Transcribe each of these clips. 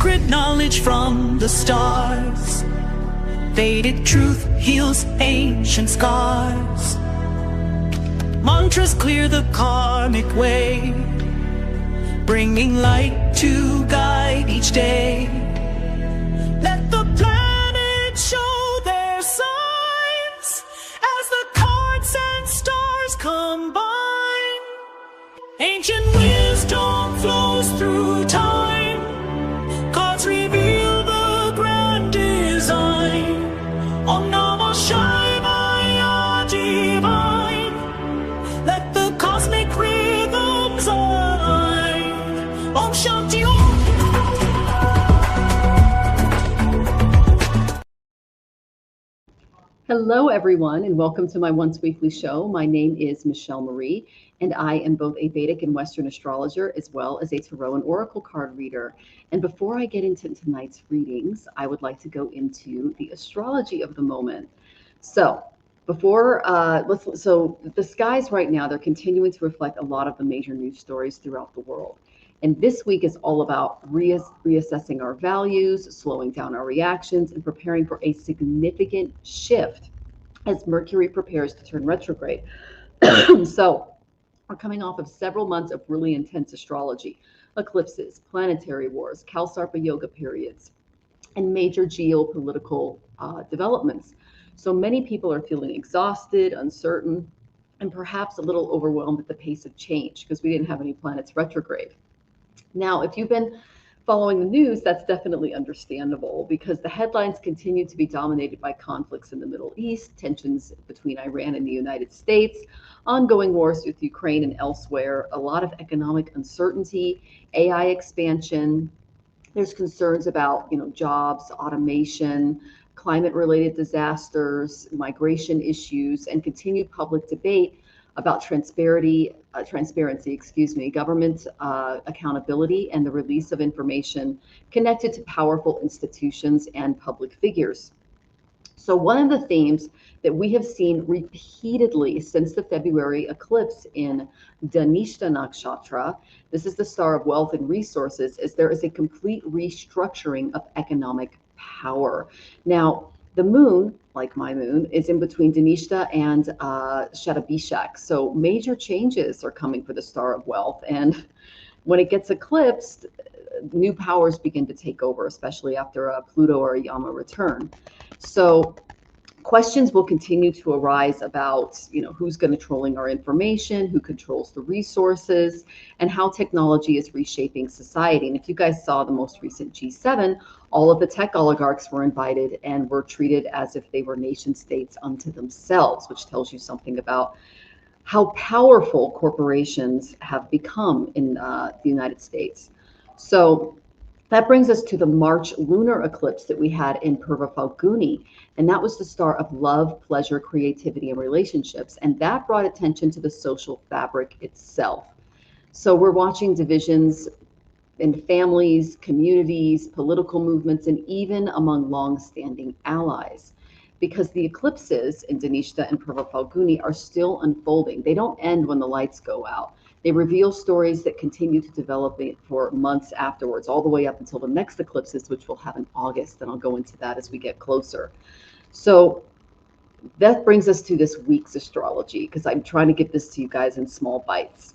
sacred knowledge from the stars. Vedic truth heals ancient scars. Mantras clear the karmic way, bringing light to guide each day. Let the planets show their signs as the cards and stars combine. Ancient wisdom flows through time. Cards reveal the grand design. Om Namah Shivaya divine. Let the cosmic rhythms align. Om Shanti Om. Hello, everyone, and welcome to my once weekly show. My name is Michelle Marie, and I am both a Vedic and Western astrologer, as well as a tarot and oracle card reader. And before I get into tonight's readings, I would like to go into the astrology of the moment. So so the skies right now, they're continuing to reflect a lot of the major news stories throughout the world. And this week is all about reassessing our values, slowing down our reactions, and preparing for a significant shift as Mercury prepares to turn retrograde. So we're coming off of several months of really intense astrology, eclipses, planetary wars, Kalsarpa yoga periods, and major geopolitical developments. So many people are feeling exhausted, uncertain, and perhaps a little overwhelmed at the pace of change because we didn't have any planets retrograde. Now, if you've been following the news, that's definitely understandable because the headlines continue to be dominated by conflicts in the Middle East, tensions between Iran and the United States, ongoing wars with Ukraine and elsewhere, a lot of economic uncertainty, AI expansion. There's concerns about, jobs, automation, climate-related disasters, migration issues, and continued public debate about transparency, government accountability, and the release of information connected to powerful institutions and public figures. So one of the themes that we have seen repeatedly since the February eclipse in Dhanishta Nakshatra, this is the star of wealth and resources, is there is a complete restructuring of economic power. Now, the moon, like my moon, is in between Dhanishta and Shatabhishak. So major changes are coming for the star of wealth. And when it gets eclipsed, new powers begin to take over, especially after a Pluto or a Yama return. So questions will continue to arise about, who's controlling our information, who controls the resources, and how technology is reshaping society. And if you guys saw the most recent G7, all of the tech oligarchs were invited and were treated as if they were nation states unto themselves, which tells you something about how powerful corporations have become in the United States. So that brings us to the March lunar eclipse that we had in Purva Falguni, and that was the star of love, pleasure, creativity, and relationships, and that brought attention to the social fabric itself. So we're watching divisions in families, communities, political movements, and even among long-standing allies, because the eclipses in Dhanishta and Purva Falguni are still unfolding. They don't end when the lights go out. They reveal stories that continue to develop for months afterwards, all the way up until the next eclipses, which we'll have in August, and I'll go into that as we get closer. So that brings us to this week's astrology, because I'm trying to get this to you guys in small bites.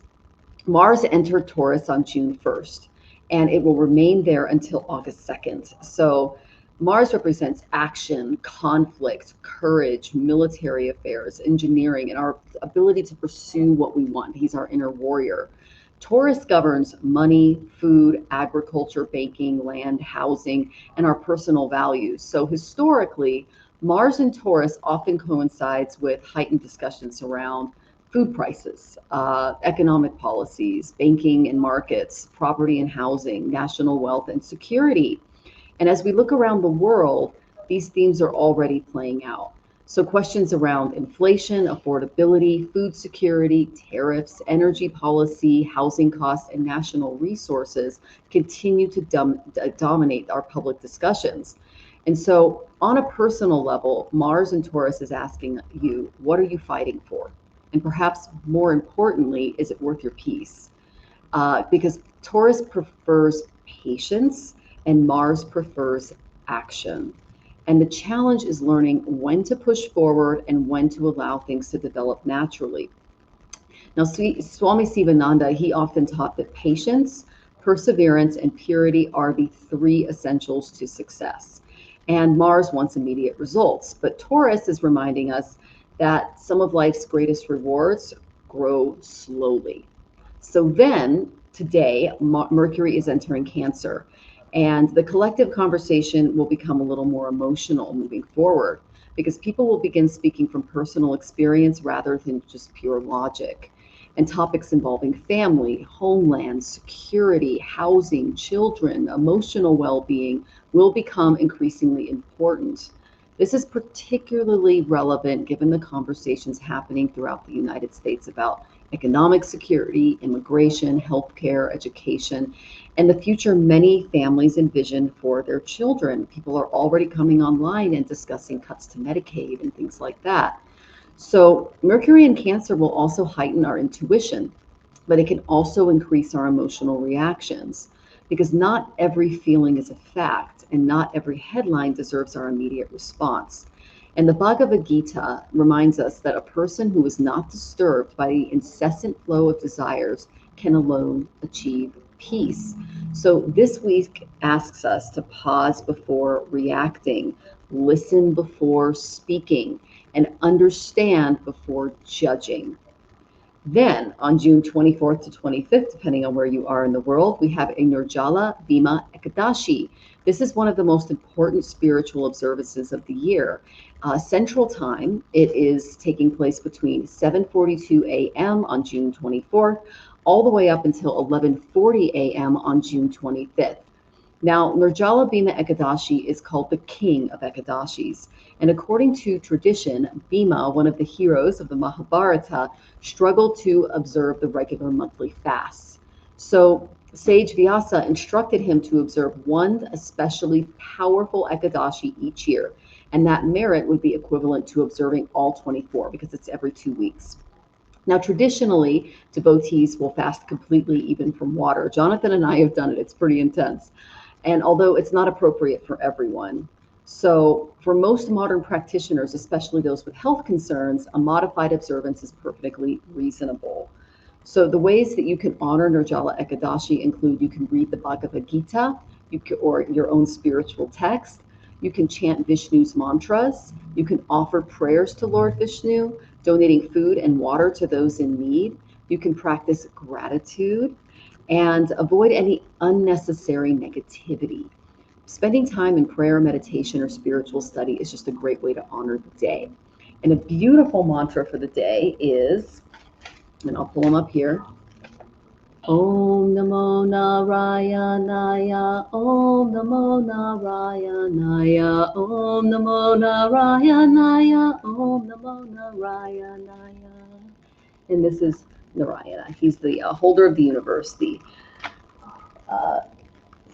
Mars entered Taurus on June 1st, and it will remain there until August 2nd. So Mars represents action, conflict, courage, military affairs, engineering, and our ability to pursue what we want. He's our inner warrior. Taurus governs money, food, agriculture, banking, land, housing, and our personal values. So historically, Mars in Taurus often coincides with heightened discussions around food prices, economic policies, banking and markets, property and housing, national wealth and security. And as we look around the world, these themes are already playing out. So questions around inflation, affordability, food security, tariffs, energy policy, housing costs, and national resources continue to dominate our public discussions. And so on a personal level, Mars in Taurus is asking you, what are you fighting for? And perhaps more importantly, is it worth your peace? Because Taurus prefers patience and Mars prefers action. And the challenge is learning when to push forward and when to allow things to develop naturally. Now, Swami Sivananda, he often taught that patience, perseverance, and purity are the three essentials to success. And Mars wants immediate results. But Taurus is reminding us that some of life's greatest rewards grow slowly. So then, today, Mercury is entering Cancer, and the collective conversation will become a little more emotional moving forward because people will begin speaking from personal experience rather than just pure logic. And topics involving family, homeland, security, housing, children, emotional well-being will become increasingly important. This is particularly relevant given the conversations happening throughout the United States about economic security, immigration, healthcare, education, and the future many families envision for their children. People are already coming online and discussing cuts to Medicaid and things like that. So Mercury in Cancer will also heighten our intuition, but it can also increase our emotional reactions because not every feeling is a fact and not every headline deserves our immediate response. And the Bhagavad Gita reminds us that a person who is not disturbed by the incessant flow of desires can alone achieve peace. So this week asks us to pause before reacting, listen before speaking, and understand before judging. Then on June 24th to 25th, depending on where you are in the world, we have a Nirjala Bhima Ekadashi. This is one of the most important spiritual observances of the year. Central time, it is taking place between 7:42 a.m. on June 24th, all the way up until 11:40 a.m. on June 25th. Now, Nirjala Bhima Ekadashi is called the king of Ekadashis. And according to tradition, Bhima, one of the heroes of the Mahabharata, struggled to observe the regular monthly fasts. So sage Vyasa instructed him to observe one especially powerful Ekadashi each year. And that merit would be equivalent to observing all 24 because it's every 2 weeks. Now, traditionally, devotees will fast completely even from water. Jonathan and I have done it. It's pretty intense. And although it's not appropriate for everyone. So for most modern practitioners, especially those with health concerns, a modified observance is perfectly reasonable. So the ways that you can honor Nirjala Ekadashi include you can read the Bhagavad Gita or your own spiritual text. You can chant Vishnu's mantras. You can offer prayers to Lord Vishnu, donating food and water to those in need. You can practice gratitude and avoid any unnecessary negativity. Spending time in prayer, meditation, or spiritual study is just a great way to honor the day. And a beautiful mantra for the day is, and I'll pull them up here, Om Namo Narayanaya, Om Namo Narayanaya, Om Namo Narayanaya, Om Namo Narayanaya. And this is Narayana. He's the holder of the universe.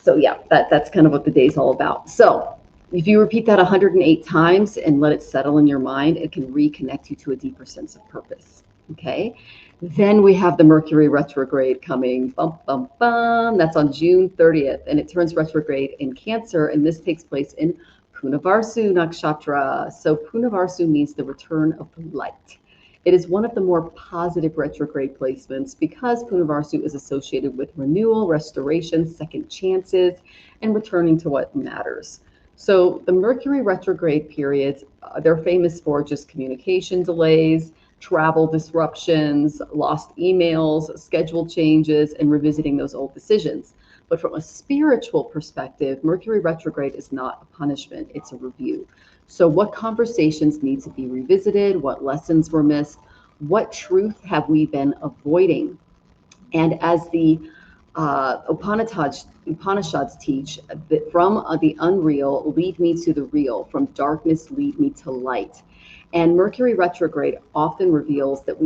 So yeah, that's kind of what the day's all about. So if you repeat that 108 times and let it settle in your mind, it can reconnect you to a deeper sense of purpose. Okay. Then we have the Mercury retrograde coming. Bum, bum, bum. That's on June 30th, and it turns retrograde in Cancer, and this takes place in Punavarsu Nakshatra. So Punavarsu means the return of the light. It is one of the more positive retrograde placements because Punavarsu is associated with renewal, restoration, second chances, and returning to what matters. So the Mercury retrograde periods, they're famous for just communication delays, travel disruptions, lost emails, schedule changes, and revisiting those old decisions. But from a spiritual perspective, Mercury retrograde is not a punishment, it's a review. So what conversations need to be revisited? What lessons were missed? What truth have we been avoiding? And as the Upanishads teach, that from the unreal, lead me to the real. From darkness, lead me to light. And Mercury retrograde often reveals that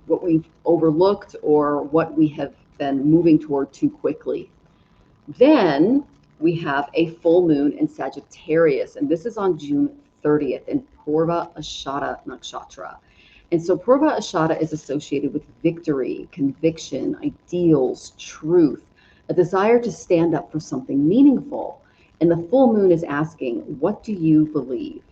what we've overlooked or what we have been moving toward too quickly. Then we have a full moon in Sagittarius, and this is on June 30th in Purva Ashada Nakshatra. And so Purva Ashada is associated with victory, conviction, ideals, truth, a desire to stand up for something meaningful. And the full moon is asking, what do you believe?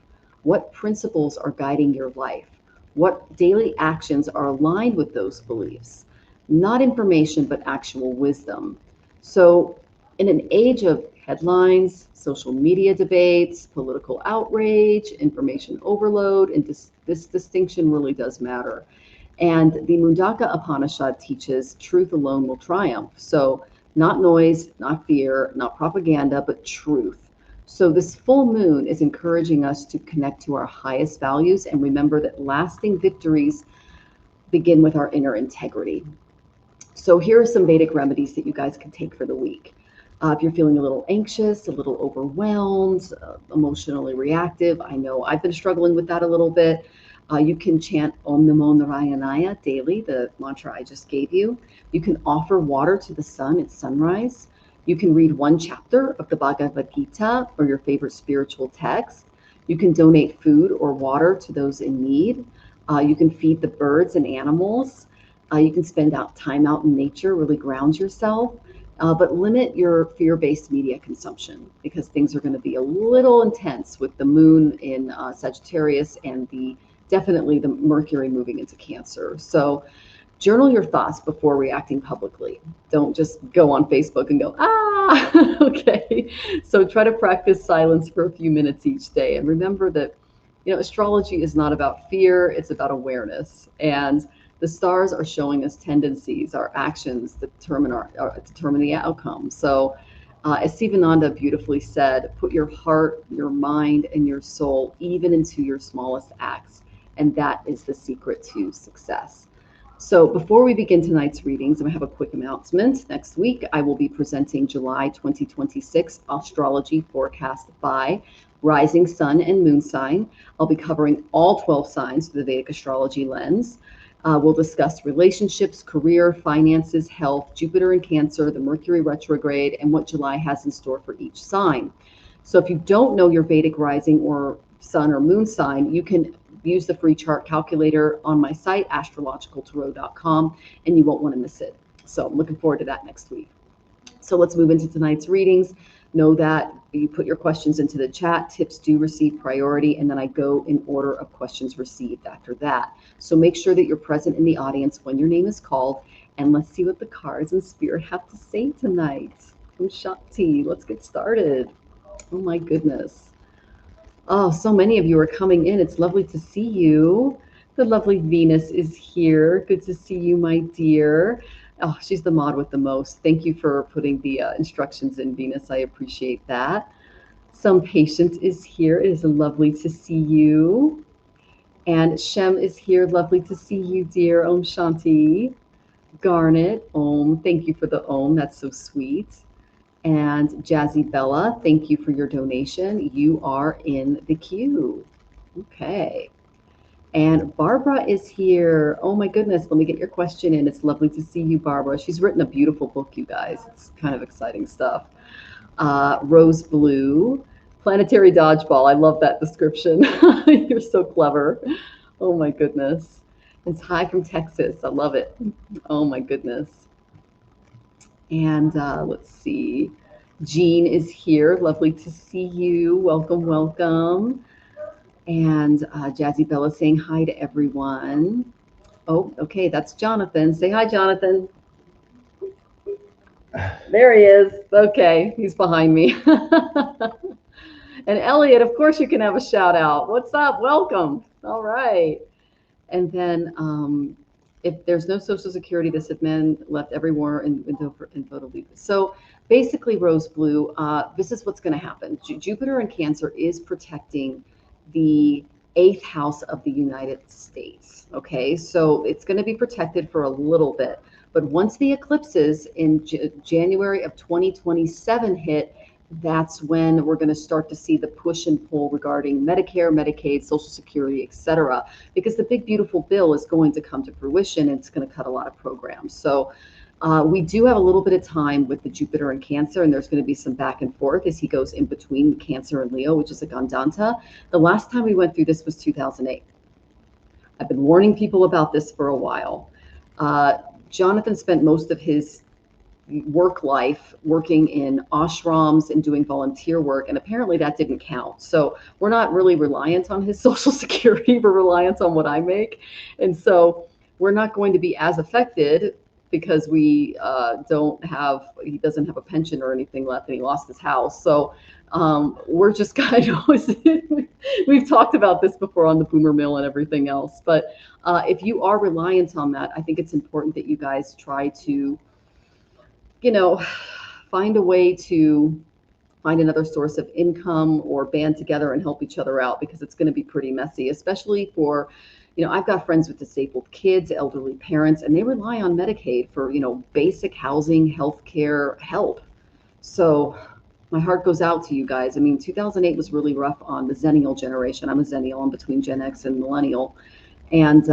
What principles are guiding your life? What daily actions are aligned with those beliefs? Not information, but actual wisdom. So, in an age of headlines, social media debates, political outrage, information overload, and this distinction really does matter. And the Mundaka Upanishad teaches truth alone will triumph. So, not noise, not fear, not propaganda, but truth. So, this full moon is encouraging us to connect to our highest values and remember that lasting victories begin with our inner integrity. So, here are some Vedic remedies that you guys can take for the week. If you're feeling a little anxious, a little overwhelmed, emotionally reactive, I know I've been struggling with that a little bit. You can chant Om Namo Narayanaya daily, the mantra I just gave you. You can offer water to the sun at sunrise. You can read one chapter of the Bhagavad Gita or your favorite spiritual text. You can donate food or water to those in need. You can feed the birds and animals. You can spend time out in nature, really ground yourself. But limit your fear-based media consumption because things are going to be a little intense with the moon in Sagittarius and definitely the Mercury moving into Cancer. So journal your thoughts before reacting publicly. Don't just go on Facebook and go, ah, okay. So try to practice silence for a few minutes each day. And remember that, astrology is not about fear, it's about awareness. And the stars are showing us tendencies, our actions determine the outcome. So as Sivananda beautifully said, put your heart, your mind, and your soul even into your smallest acts. And that is the secret to success. So before we begin tonight's readings, I have a quick announcement. Next week, I will be presenting July 2026 Astrology forecast by rising sun and moon sign. I'll be covering all 12 signs through the Vedic astrology lens. We'll discuss relationships, career, finances, health, Jupiter in Cancer, the Mercury retrograde, and what July has in store for each sign. So if you don't know your Vedic rising or sun or moon sign, you can use the free chart calculator on my site, astrologicaltarot.com, and you won't want to miss it. So I'm looking forward to that next week. So let's move into tonight's readings. Know that you put your questions into the chat. Tips do receive priority, and then I go in order of questions received after that. So make sure that you're present in the audience when your name is called, and let's see what the cards and spirit have to say tonight. From Shakti, let's get started. Oh my goodness. Oh, so many of you are coming in. It's lovely to see you. The lovely Venus is here. Good to see you, my dear. Oh, she's the mod with the most. Thank you for putting the instructions in, Venus. I appreciate that. Some Patience is here. It is lovely to see you. And Shem is here. Lovely to see you, dear. Om Shanti. Garnet, Om. Thank you for the Om. That's so sweet. And Jazzy Bella, thank you for your donation. You are in the queue. Okay. And Barbara is here. Oh my goodness, let me get your question in. It's lovely to see you, Barbara. She's written a beautiful book, you guys. It's kind of exciting stuff. Rose Blue, Planetary Dodgeball. I love that description. You're so clever. Oh my goodness. It's hi from Texas. I love it. Oh my goodness. And let's see. Jean is here. Lovely to see you. Welcome, welcome. And Jazzy Bella saying hi to everyone. Oh, okay, that's Jonathan. Say hi, Jonathan. There he is. Okay, he's behind me. And Elliot, of course you can have a shout out. What's up? Welcome. All right. And then if there's no Social Security, this had been left everywhere in info to leave. So basically, Rose Blue, this is what's going to happen. Jupiter in Cancer is protecting the 8th house of the United States. Okay, so it's going to be protected for a little bit. But once the eclipses in January of 2027 hit, that's when we're going to start to see the push and pull regarding Medicare, Medicaid, Social Security, etc. Because the big beautiful bill is going to come to fruition and it's going to cut a lot of programs. So we do have a little bit of time with the Jupiter in Cancer, and there's going to be some back and forth as he goes in between Cancer and Leo, which is a Gandanta. The last time we went through this was 2008. I've been warning people about this for a while. Jonathan spent most of his work life working in ashrams and doing volunteer work, and apparently that didn't count. So we're not really reliant on his Social Security, we're reliant on what I make. And so we're not going to be as affected because we he doesn't have a pension or anything left, and he lost his house. So we're just kind of, we've talked about this before on the Boomer Mill and everything else. But if you are reliant on that, I think it's important that you guys try to, find a way to find another source of income or band together and help each other out, because it's going to be pretty messy, especially for, I've got friends with disabled kids, elderly parents, and they rely on Medicaid for, basic housing, healthcare, help. So my heart goes out to you guys. I mean, 2008 was really rough on the Zennial generation. I'm a Zennial. I'm between Gen X and Millennial. And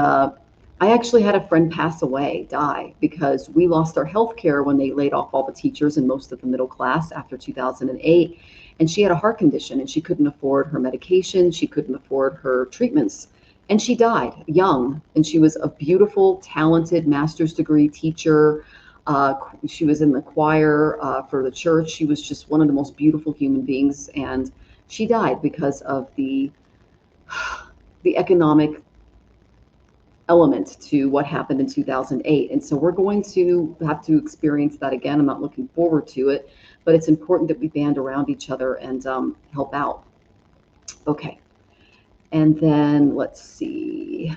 I actually had a friend die, because we lost our health care when they laid off all the teachers and most of the middle class after 2008. And she had a heart condition and she couldn't afford her medication. She couldn't afford her treatments. And she died young. And she was a beautiful, talented master's degree teacher. She was in the choir for the church. She was just one of the most beautiful human beings. And she died because of the economic element to what happened in 2008. And so we're going to have to experience that again. I'm not looking forward to it, but it's important that we band around each other and help out. Okay. And then let's see.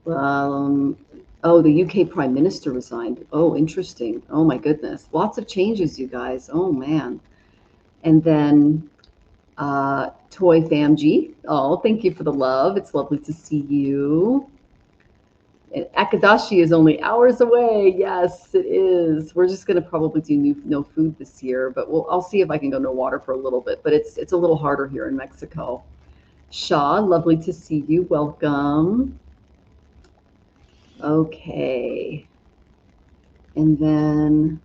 Oh, the UK Prime Minister resigned. Oh, interesting. Oh my goodness. Lots of changes, you guys. Oh man. And then Toy Famji. Oh, thank you for the love. It's lovely to see you. And Akadashi is only hours away. Yes, it is. We're just going to probably do no food this year, but I'll see if I can go no water for a little bit. But it's a little harder here in Mexico. Shaw, lovely to see you. Welcome. Okay. And then,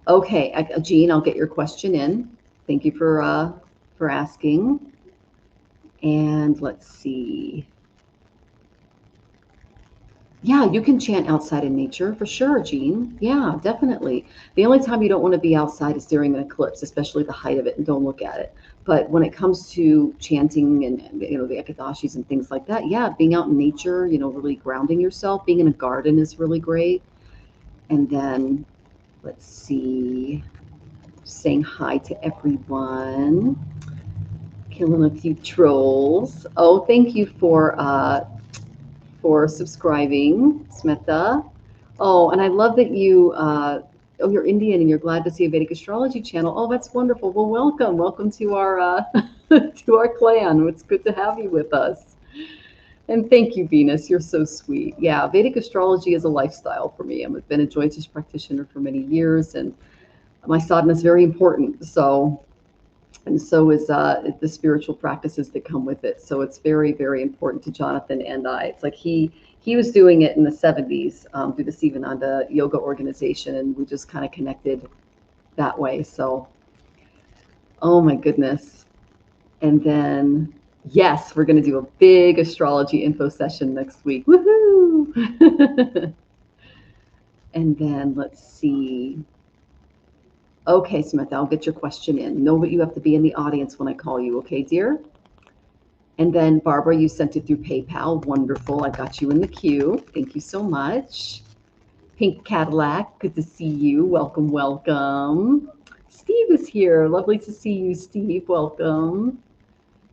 okay, Jean, I'll get your question in. Thank you for asking. And let's see. Yeah, you can chant outside in nature for sure, Jean. Yeah, definitely. The only time you don't want to be outside is during an eclipse, especially the height of it, and don't look at it. But when it comes to chanting and the ekadashis and things like that, yeah, being out in nature, really grounding yourself, being in a garden is really great. And then let's see, saying hi to everyone. Killing a few trolls. Oh, thank you for subscribing, Smetha. Oh, and I love that you're Indian and you're glad to see a Vedic Astrology channel. Oh, that's wonderful. Well, welcome to our to our clan. It's good to have you with us. And thank you, Venus. You're so sweet. Yeah, Vedic Astrology is a lifestyle for me. I've been a Jyotish practitioner for many years, and my sadhana is very important. And so is the spiritual practices that come with it. So it's very, very important to Jonathan and I. It's like he was doing it in the 70s through the Sivananda yoga organization, and we just kind of connected that way. So, oh my goodness. And then, yes, we're going to do a big astrology info session next week. Woohoo! And then let's see. Okay, Samantha, I'll get your question in. Know that you have to be in the audience when I call you, okay, dear? And then, Barbara, you sent it through PayPal. Wonderful. I got you in the queue. Thank you so much. Pink Cadillac, good to see you. Welcome, welcome. Steve is here. Lovely to see you, Steve. Welcome.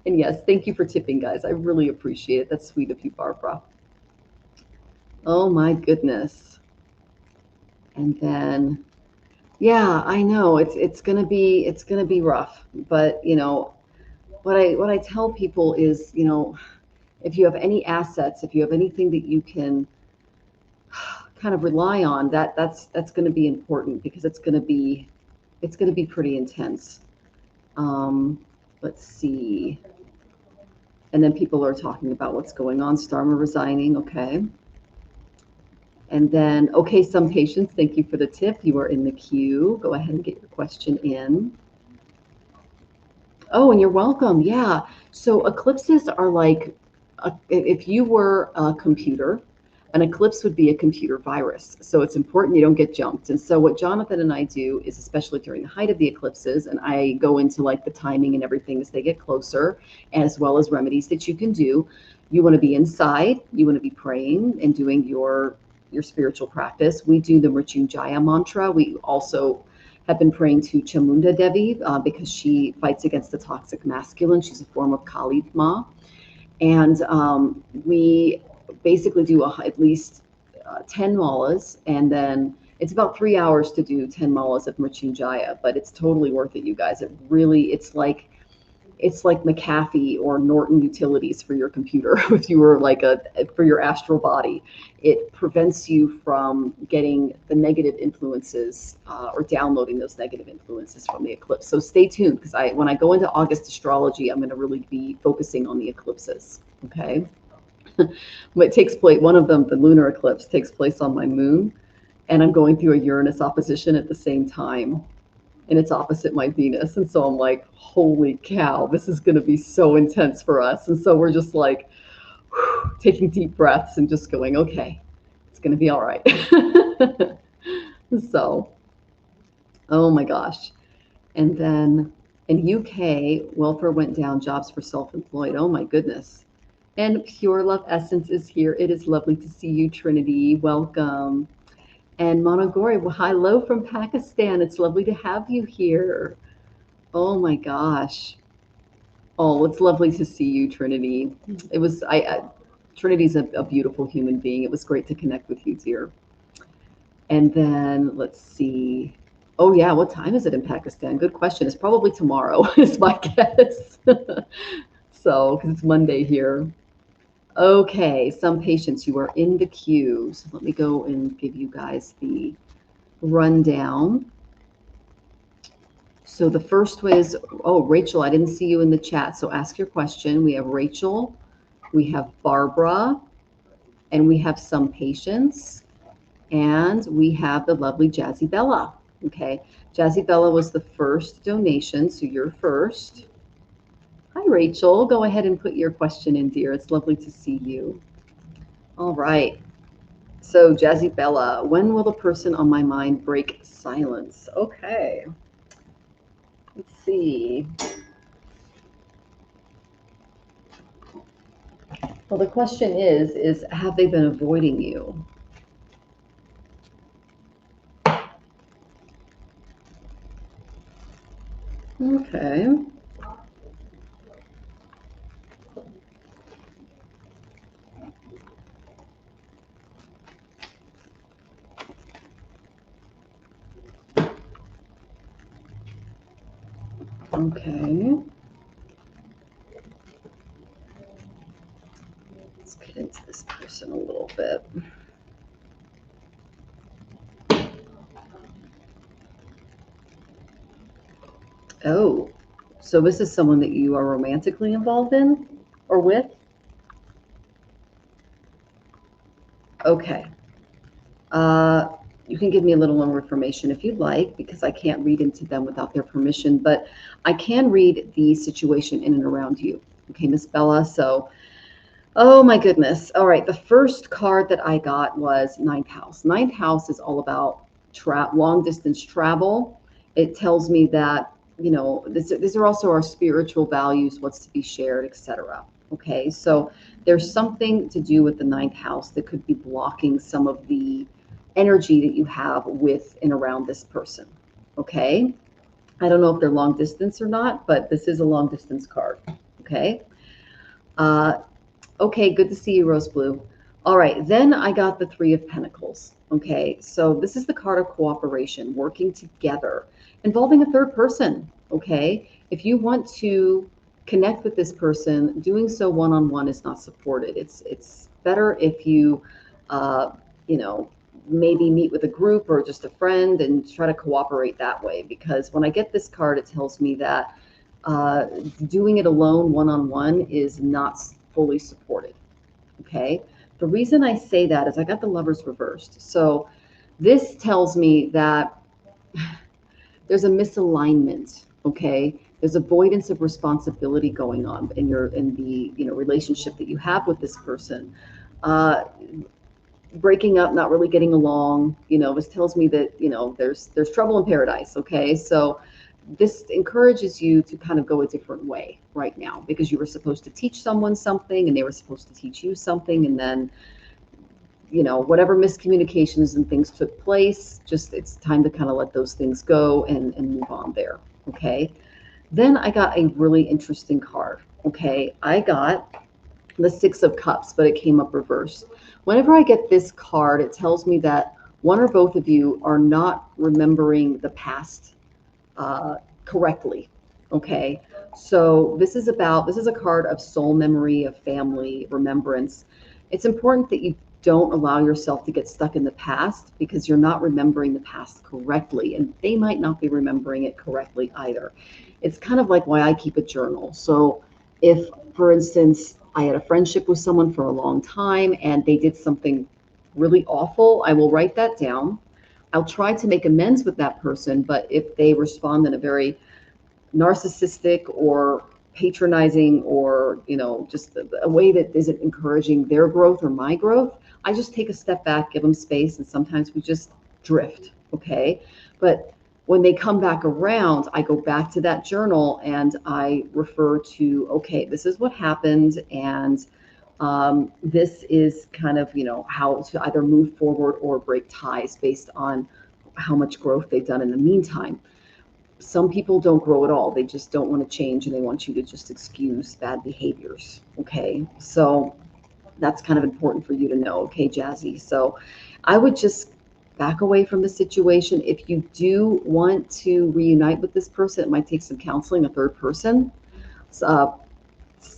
And yes, thank you for tipping, guys. I really appreciate it. That's sweet of you, Barbara. Oh, my goodness. And then... yeah, I know it's gonna be rough, but what I tell people is, if you have any assets, if you have anything that you can kind of rely on, that's going to be important, because it's going to be pretty intense. Let's see, and then people are talking about what's going on. Starmer resigning, okay. And then, okay, some patients, thank you for the tip. You are in the queue. Go ahead and get your question in. Oh, and you're welcome. Yeah. So eclipses are like, if you were a computer, An eclipse would be a computer virus. So it's important you don't get jumped. And so what Jonathan and I do is, especially during the height of the eclipses, and I go into like the timing and everything as they get closer, as well as remedies that you can do. You want to be inside, you want to be praying and doing your spiritual practice. We do the Mrityunjaya mantra. We also have been praying to Chamunda Devi because she fights against the toxic masculine. She's a form of Kali Ma. And we basically do at least 10 malas, and then it's about 3 hours to do 10 malas of Mrityunjaya, but it's totally worth it, you guys. It's like McAfee or Norton Utilities for your computer. If you were like for your astral body, it prevents you from getting the negative influences or downloading those negative influences from the eclipse. So stay tuned, because when I go into August astrology, I'm going to really be focusing on the eclipses. Okay. It takes place, one of them, the lunar eclipse, takes place on my moon, and I'm going through a Uranus opposition at the same time, and it's opposite my Venus. And so I'm like, holy cow, this is going to be so intense for us. And so we're just like taking deep breaths and just going, okay, it's going to be all right. So, oh my gosh. And then in UK, welfare went down, jobs for self-employed. Oh my goodness. And Pure Love Essence is here. It is lovely to see you, Trinity. Welcome. And Monogori, well, hello from Pakistan. It's lovely to have you here. Oh my gosh. Oh, it's lovely to see you, Trinity. It was, Trinity's a beautiful human being. It was great to connect with you, dear. And then let's see. Oh yeah, what time is it in Pakistan? Good question. It's probably tomorrow, is my guess. So, because it's Monday here. Okay, some patients, you are in the queue. So let me go and give you guys the rundown. So the first one is, oh, Rachel, I didn't see you in the chat, so ask your question. We have Rachel, we have Barbara, and we have some patients, and we have the lovely Jazzy Bella. Okay, Jazzy Bella was the first donation, so you're first. Hi, Rachel. Go ahead and put your question in, dear. It's lovely to see you. All right. So, Jazzy Bella, when will the person on my mind break silence? Okay. Let's see. Well, the question is have they been avoiding you? Okay. Okay. Let's get into this person a little bit. Oh, so this is someone that you are romantically involved in or with? Okay. You can give me a little more information if you'd like, because I can't read into them without their permission, but I can read the situation in and around you. Okay, Miss Bella. So, oh my goodness. All right. The first card that I got was Ninth House. Ninth House is all about long distance travel. It tells me that, you know, these are also our spiritual values, what's to be shared, etc. Okay. So there's something to do with the ninth house that could be blocking some of the energy that you have with and around this person. Okay. I don't know if they're long distance or not, but this is a long distance card. Okay. Okay, good to see you, Rose Blue. All right, then I got the Three of Pentacles. Okay, so this is the card of cooperation, working together, involving a third person. Okay, if you want to connect with this person, doing so one-on-one is not supported. It's better if you, you know, maybe meet with a group or just a friend and try to cooperate that way. Because when I get this card, it tells me that doing it alone, one-on-one, is not fully supported. Okay. The reason I say that is I got the Lovers reversed. So this tells me that there's a misalignment. Okay. There's avoidance of responsibility going on in the relationship that you have with this person. breaking up, not really getting along. This tells me that, there's trouble in paradise. Okay. So this encourages you to kind of go a different way right now, because you were supposed to teach someone something and they were supposed to teach you something. And then, whatever miscommunications and things took place, just it's time to kind of let those things go and move on there. Okay. Then I got a really interesting card. Okay. I got the Six of Cups, but it came up reversed. Whenever I get this card, it tells me that one or both of you are not remembering the past correctly. Okay. So this is a card of soul memory, of family remembrance. It's important that you don't allow yourself to get stuck in the past, because you're not remembering the past correctly, and they might not be remembering it correctly either. It's kind of like why I keep a journal. So if, for instance, I had a friendship with someone for a long time and they did something really awful, I will write that down. I'll try to make amends with that person, but if they respond in a very narcissistic or patronizing, or just a way that isn't encouraging their growth or my growth, I just take a step back, give them space, and sometimes we just drift. Okay. But when they come back around, I go back to that journal and I refer to, okay, this is what happened, and this is kind of, how to either move forward or break ties based on how much growth they've done in the meantime. Some people don't grow at all. They just don't want to change, and they want you to just excuse bad behaviors. Okay. So that's kind of important for you to know. Okay, Jazzy. So I would just back away from the situation. If you do want to reunite with this person, it might take some counseling, a third person.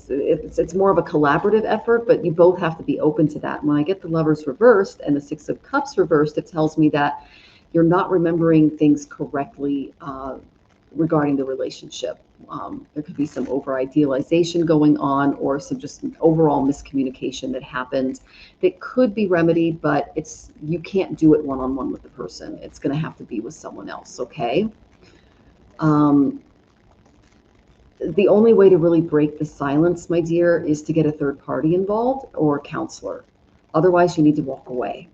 It's more of a collaborative effort, but you both have to be open to that. When I get the Lovers reversed and the Six of Cups reversed, it tells me that you're not remembering things correctly regarding the relationship. There could be some over idealization going on, or some just overall miscommunication that happened that could be remedied, but you can't do it one-on-one with the person. It's going to have to be with someone else. Okay. The only way to really break the silence, my dear, is to get a third party involved or a counselor. Otherwise, you need to walk away.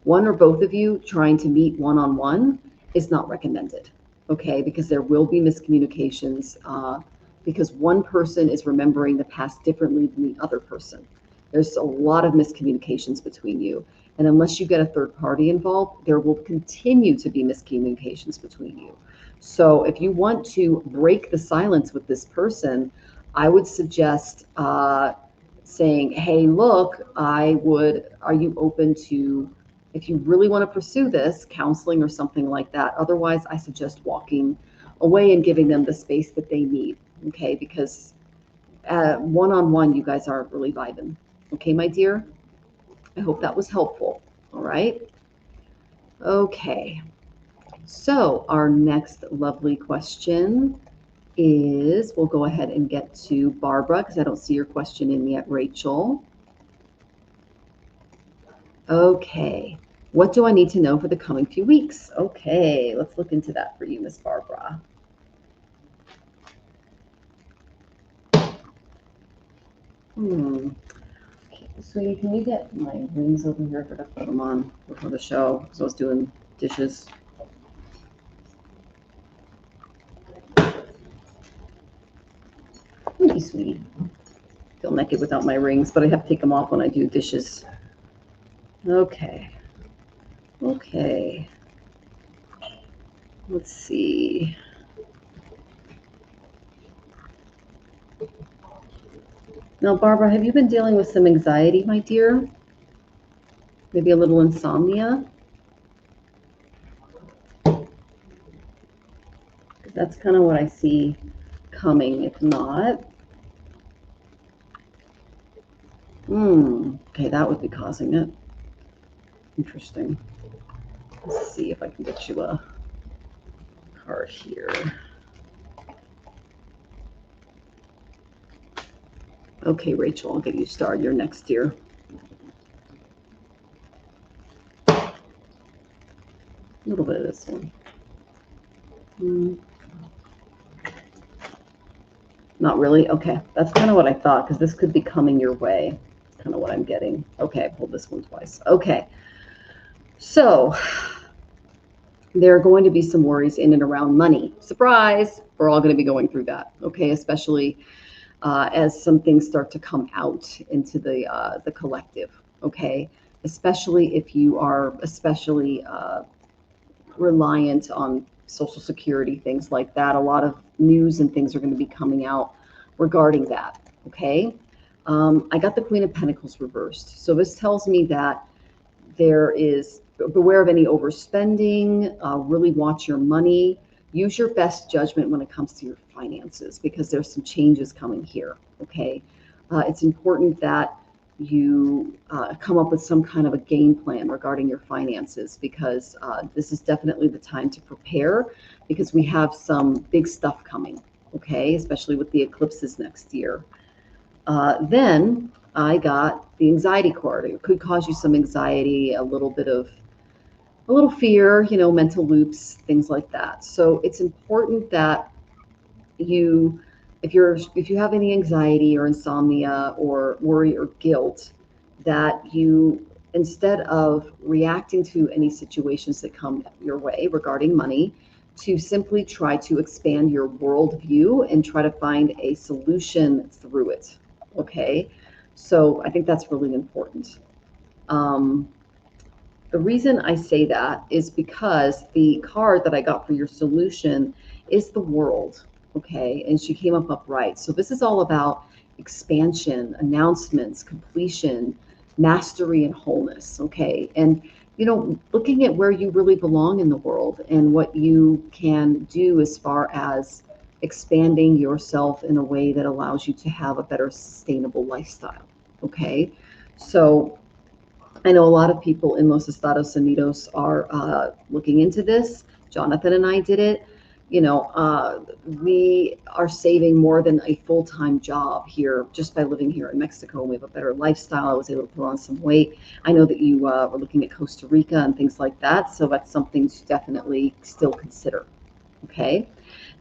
One or both of you trying to meet one-on-one is not recommended. Okay, because there will be miscommunications, because one person is remembering the past differently than the other person. There's a lot of miscommunications between you. And unless you get a third party involved, there will continue to be miscommunications between you. So if you want to break the silence with this person, I would suggest saying, hey, look, are you open to, if you really want to pursue this, counseling or something like that. Otherwise, I suggest walking away and giving them the space that they need. Okay, because one-on-one, you guys aren't really vibing. Okay, my dear? I hope that was helpful. All right. Okay. So our next lovely question is, we'll go ahead and get to Barbara, because I don't see your question in yet, Rachel. Okay. What do I need to know for the coming few weeks? Okay, let's look into that for you, Miss Barbara. Okay, sweetie, can you get my rings over here? I forgot to put them on before the show because I was doing dishes. Hey, sweetie. Feel naked without my rings, but I have to take them off when I do dishes. Okay. Okay. Let's see. Now, Barbara, have you been dealing with some anxiety, my dear? Maybe a little insomnia? That's kind of what I see coming, if not. Okay, that would be causing it. Interesting. Let's see if I can get you a card here. Okay, Rachel, I'll get you started. You're next, dear. A little bit of this one. Not really? Okay, that's kind of what I thought, because this could be coming your way. kind of what I'm getting. Okay, I pulled this one twice. Okay, so there are going to be some worries in and around money. Surprise! We're all going to be going through that. Okay, especially as some things start to come out into the collective. Okay, especially if you are reliant on Social Security, things like that. A lot of news and things are going to be coming out regarding that. Okay, I got the Queen of Pentacles reversed, so this tells me that there is beware of any overspending. Really watch your money. Use your best judgment when it comes to your finances, because there's some changes coming here. Okay, it's important that you come up with some kind of a game plan regarding your finances, because this is definitely the time to prepare, because we have some big stuff coming. Okay, especially with the eclipses next year. Then I got the anxiety card. It could cause you some anxiety, a little fear, mental loops, things like that. So it's important that you, if you have any anxiety or insomnia or worry or guilt, that you, instead of reacting to any situations that come your way regarding money, to simply try to expand your worldview and try to find a solution through it. Okay, so I think that's really important. The reason I say that is because the card that I got for your solution is the World. Okay, and she came up upright. So this is all about expansion, announcements, completion, mastery, and wholeness. Okay, and looking at where you really belong in the world and what you can do as far as expanding yourself in a way that allows you to have a better sustainable lifestyle. Okay, so I know a lot of people in Los Estados Unidos are looking into this. Jonathan and I did it. We are saving more than a full-time job here just by living here in Mexico. We have a better lifestyle. I was able to put on some weight. I know that you were looking at Costa Rica and things like that, so that's something to definitely still consider. Okay.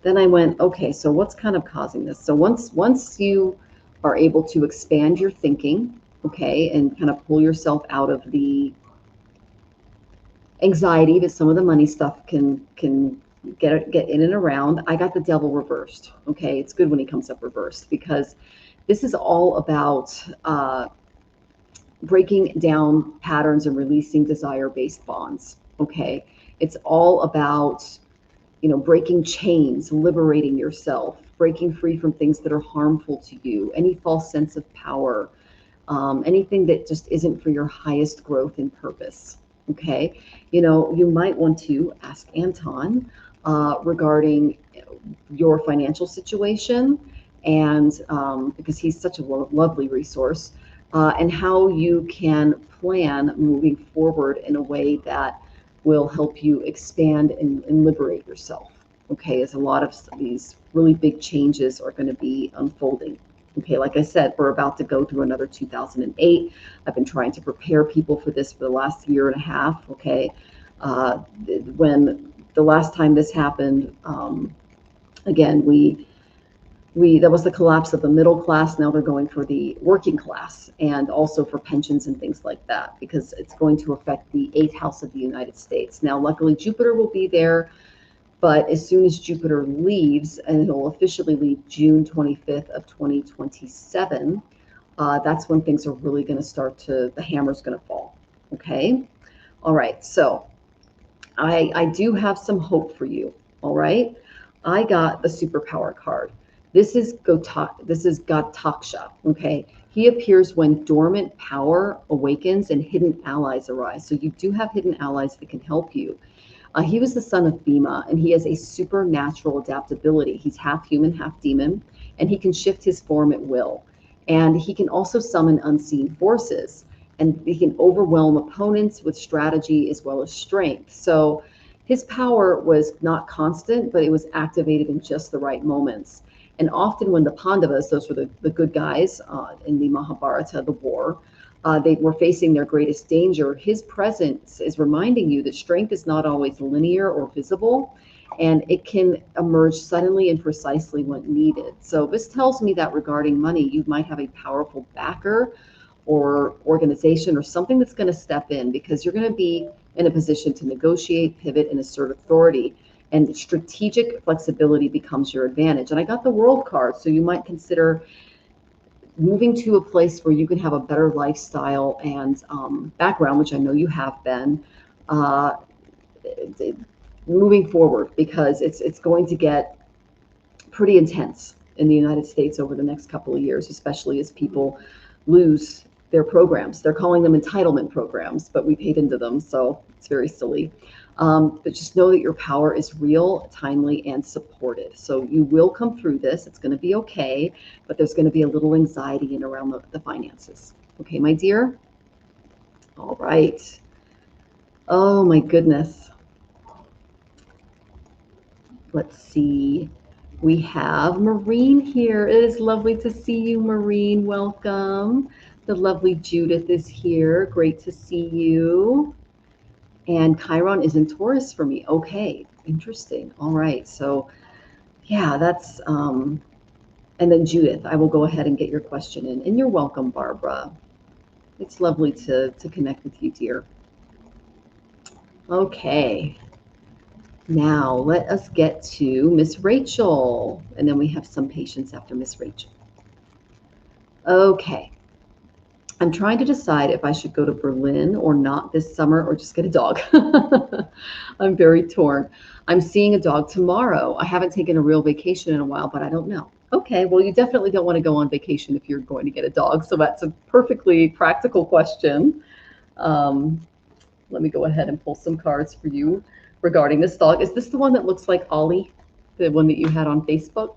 Then I went, okay, so what's kind of causing this? So once you are able to expand your thinking, okay, and kind of pull yourself out of the anxiety that some of the money stuff can get in and around. I got the Devil reversed. Okay, it's good when he comes up reversed, because this is all about breaking down patterns and releasing desire-based bonds. Okay, it's all about breaking chains, liberating yourself, breaking free from things that are harmful to you, any false sense of power, anything that just isn't for your highest growth and purpose. Okay, you might want to ask Anton regarding your financial situation, and because he's such a lovely resource, and how you can plan moving forward in a way that will help you expand and liberate yourself. Okay, as a lot of these really big changes are going to be unfolding. Okay, like I said, we're about to go through another 2008. I've been trying to prepare people for this for the last year and a half. Okay, when the last time this happened, again, that was the collapse of the middle class. Now they're going for the working class, and also for pensions and things like that, because it's going to affect the 8th house of the United States. Now, luckily, Jupiter will be there, but as soon as Jupiter leaves, and it'll officially leave June 25th of 2027, that's when things are really going to start to, the hammer's going to fall. Okay. All right. So I do have some hope for you. All right. I got the superpower card. This is Gataksha. Okay. He appears when dormant power awakens and hidden allies arise. So you do have hidden allies that can help you. He was the son of Bhima, and he has a supernatural adaptability. He's half human, half demon, and he can shift his form at will. And he can also summon unseen forces, and he can overwhelm opponents with strategy as well as strength. So his power was not constant, but it was activated in just the right moments. And often when the Pandavas, those were the good guys in the Mahabharata, the war, they were facing their greatest danger, his presence is reminding you that strength is not always linear or visible, and it can emerge suddenly and precisely when needed. So this tells me that regarding money, you might have a powerful backer or organization or something that's going to step in, because you're going to be in a position to negotiate, pivot, and assert authority. And strategic flexibility becomes your advantage. And I got the World card, so you might consider moving to a place where you can have a better lifestyle and background, which I know you have been, moving forward, because it's going to get pretty intense in the United States over the next couple of years, especially as people lose their programs. They're calling them entitlement programs, but we paid into them, so it's very silly. But just know that your power is real, timely, and supported. So you will come through this. It's going to be okay, but there's going to be a little anxiety in around the finances. Okay, my dear? All right. Oh, my goodness. Let's see. We have Maureen here. It is lovely to see you, Maureen. Welcome. The lovely Judith is here. Great to see you. And Chiron is in Taurus for me. Okay, interesting. All right. So, yeah, that's, and then Judith, I will go ahead and get your question in. And you're welcome, Barbara. It's lovely to connect with you, dear. Okay. Now let us get to Miss Rachel, and then we have some patience after Miss Rachel. Okay. I'm trying to decide if I should go to Berlin or not this summer, or just get a dog. I'm very torn. I'm seeing a dog tomorrow. I haven't taken a real vacation in a while, but I don't know. Okay, well, you definitely don't want to go on vacation if you're going to get a dog. So that's a perfectly practical question. Let me go ahead and pull some cards for you regarding this dog. Is this the one that looks like Ollie, the one that you had on Facebook?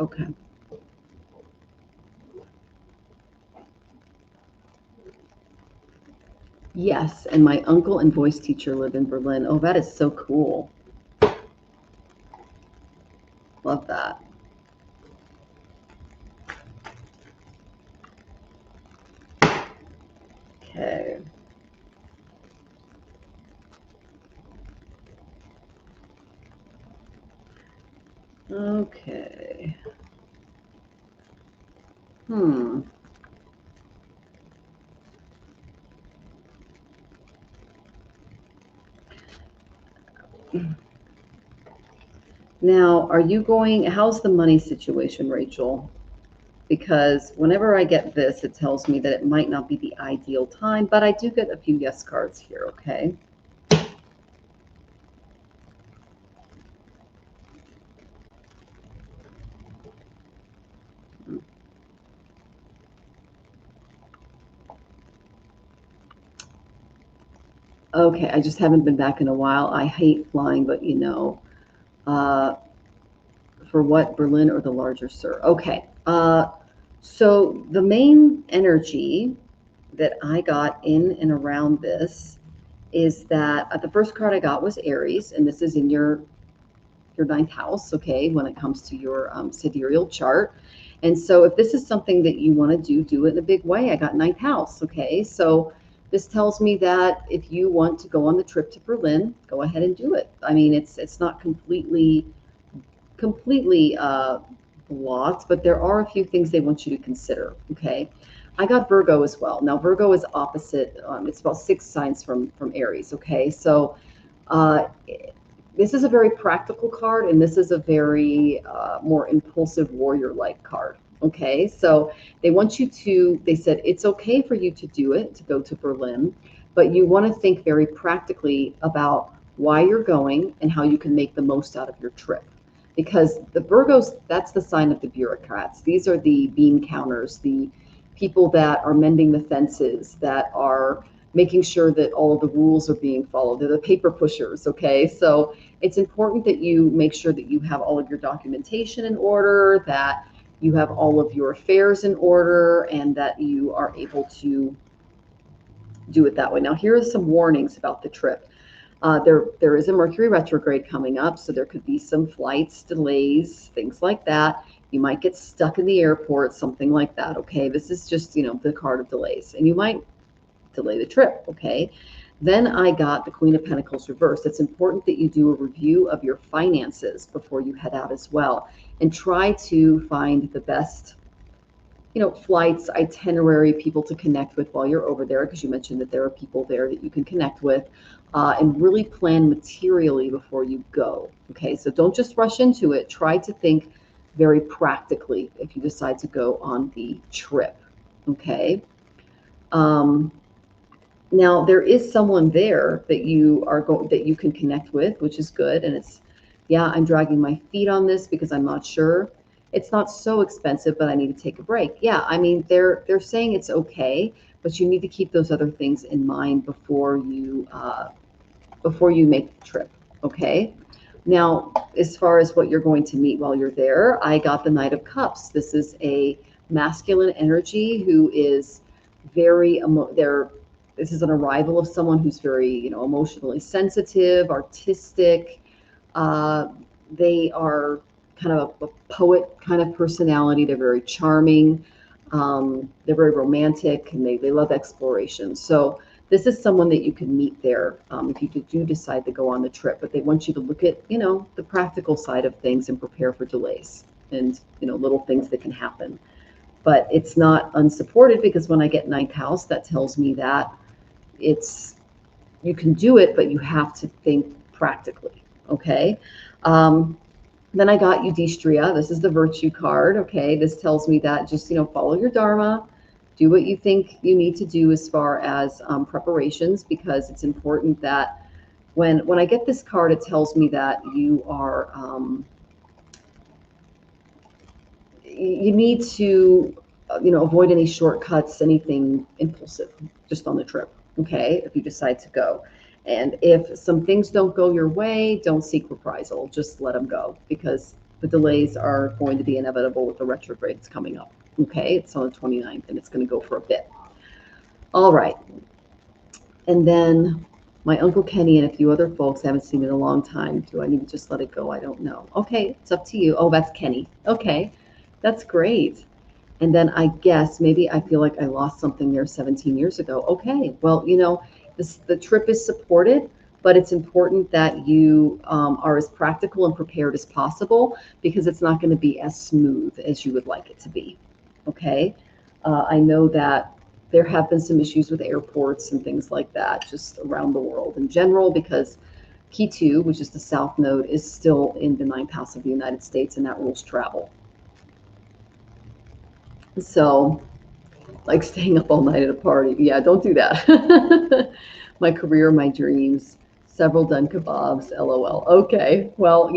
Okay. Yes, and my uncle and voice teacher live in Berlin. Oh, that is so cool. Love that. Okay. Okay. Now, are you going, how's the money situation, Rachel? Because whenever I get this, it tells me that it might not be the ideal time, but I do get a few yes cards here, okay? Okay, I just haven't been back in a while. I hate flying, but you know, for what, Berlin or the larger Sur? Okay, so the main energy that I got in and around this is that the first card I got was Aries, and this is in your ninth house, okay, when it comes to your sidereal chart. And so if this is something that you want to do it in a big way. I got ninth house, okay? So this tells me that if you want to go on the trip to Berlin, go ahead and do it. I mean, it's not completely blocked, but there are a few things they want you to consider, okay? I got Virgo as well. Now, Virgo is opposite. It's about 6 signs from Aries, okay? So this is a very practical card, and this is a very more impulsive warrior-like card, okay? So they want you to, they said, it's okay for you to do it, to go to Berlin, but you want to think very practically about why you're going and how you can make the most out of your trip. Because the Virgos, that's the sign of the bureaucrats. These are the bean counters, the people that are mending the fences, that are making sure that all of the rules are being followed. They're the paper pushers, okay? So it's important that you make sure that you have all of your documentation in order, that you have all of your affairs in order, and that you are able to do it that way. Now, here are some warnings about the trip. There is a Mercury retrograde coming up, so there could be some flights, delays, things like that. You might get stuck in the airport, something like that. Okay, this is just, the card of delays, and you might delay the trip. Okay, then I got the Queen of Pentacles reversed. It's important that you do a review of your finances before you head out as well, and try to find the best, flights, itinerary, people to connect with while you're over there, because you mentioned that there are people there that you can connect with, and really plan materially before you go. Okay, so don't just rush into it. Try to think very practically if you decide to go on the trip. Okay. Now there is someone there that you can connect with, which is good. And yeah, I'm dragging my feet on this because I'm not sure. It's not so expensive, but I need to take a break. Yeah, I mean, they're saying it's okay, but you need to keep those other things in mind before you make the trip. Okay. Now, as far as what you're going to meet while you're there, I got the Knight of Cups. This is a masculine energy who is very this is an arrival of someone who's very, emotionally sensitive, artistic. They are kind of a poet kind of personality. They're very charming. They're very romantic, and they love exploration. So this is someone that you can meet there if you do decide to go on the trip. But they want you to look at, the practical side of things and prepare for delays and, little things that can happen. But it's not unsupported, because when I get ninth house, that tells me that you can do it, but you have to think practically. Okay. Then I got Yudhishthira. This is the virtue card. Okay. This tells me that just, follow your dharma, do what you think you need to do as far as preparations, because it's important that when I get this card, it tells me that you are, you need to, avoid any shortcuts, anything impulsive just on the trip. Okay, if you decide to go. And if some things don't go your way, don't seek reprisal. Just let them go, because the delays are going to be inevitable with the retrogrades coming up. Okay, it's on the 29th, and it's going to go for a bit. All right. And then my Uncle Kenny and a few other folks I haven't seen in a long time. Do I need to just let it go? I don't know. Okay, it's up to you. Oh, that's Kenny. Okay, that's great. And then I guess maybe I feel like I lost something there 17 years ago. Okay, well, the trip is supported, but it's important that you are as practical and prepared as possible, because it's not going to be as smooth as you would like it to be. Okay, I know that there have been some issues with airports and things like that just around the world in general, because Key 2, which is the South Node, is still in the ninth house of the United States, and that rules travel. So, like staying up all night at a party. Yeah, don't do that. My career, my dreams, several done kebabs, LOL. Okay, well,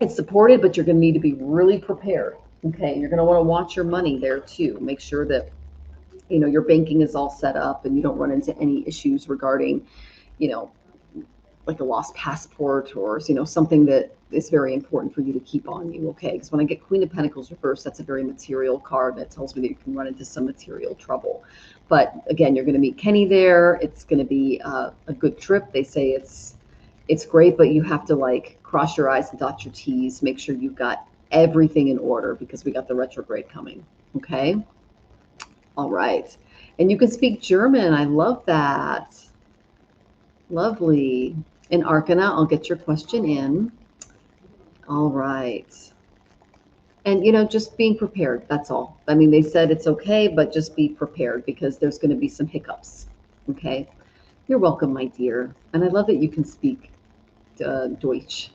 it's supported, but you're going to need to be really prepared. Okay, you're going to want to watch your money there too. Make sure that, your banking is all set up and you don't run into any issues regarding, like a lost passport or, something that is very important for you to keep on you. Okay, because when I get Queen of Pentacles reversed, that's a very material card that tells me that you can run into some material trouble. But again, you're going to meet Kenny there. It's going to be a good trip. They say it's great, but you have to cross your I's and dot your T's. Make sure you've got everything in order, because we got the retrograde coming. Okay. All right. And you can speak German. I love that. Lovely. In Arcana, I'll get your question in. All right. And, just being prepared. That's all. I mean, they said it's okay, but just be prepared, because there's going to be some hiccups. Okay. You're welcome, my dear. And I love that you can speak Deutsch.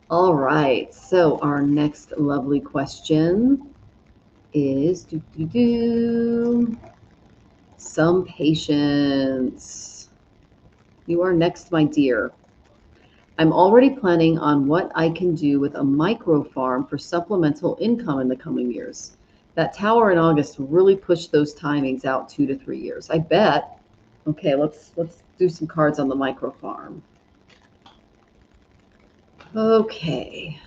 All right. So our next lovely question is some patience. You are next, my dear. I'm already planning on what I can do with a micro farm for supplemental income in the coming years. That tower in August really pushed those timings out 2 to 3 years. I bet. Okay, let's do some cards on the micro farm. Okay.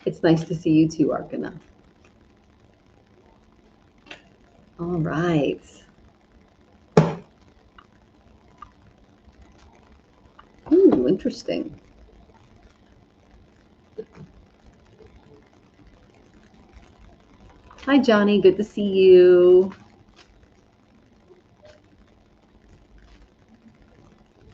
It's nice to see you too, Arcana. All right. you. Interesting. Hi, Johnny. Good to see you.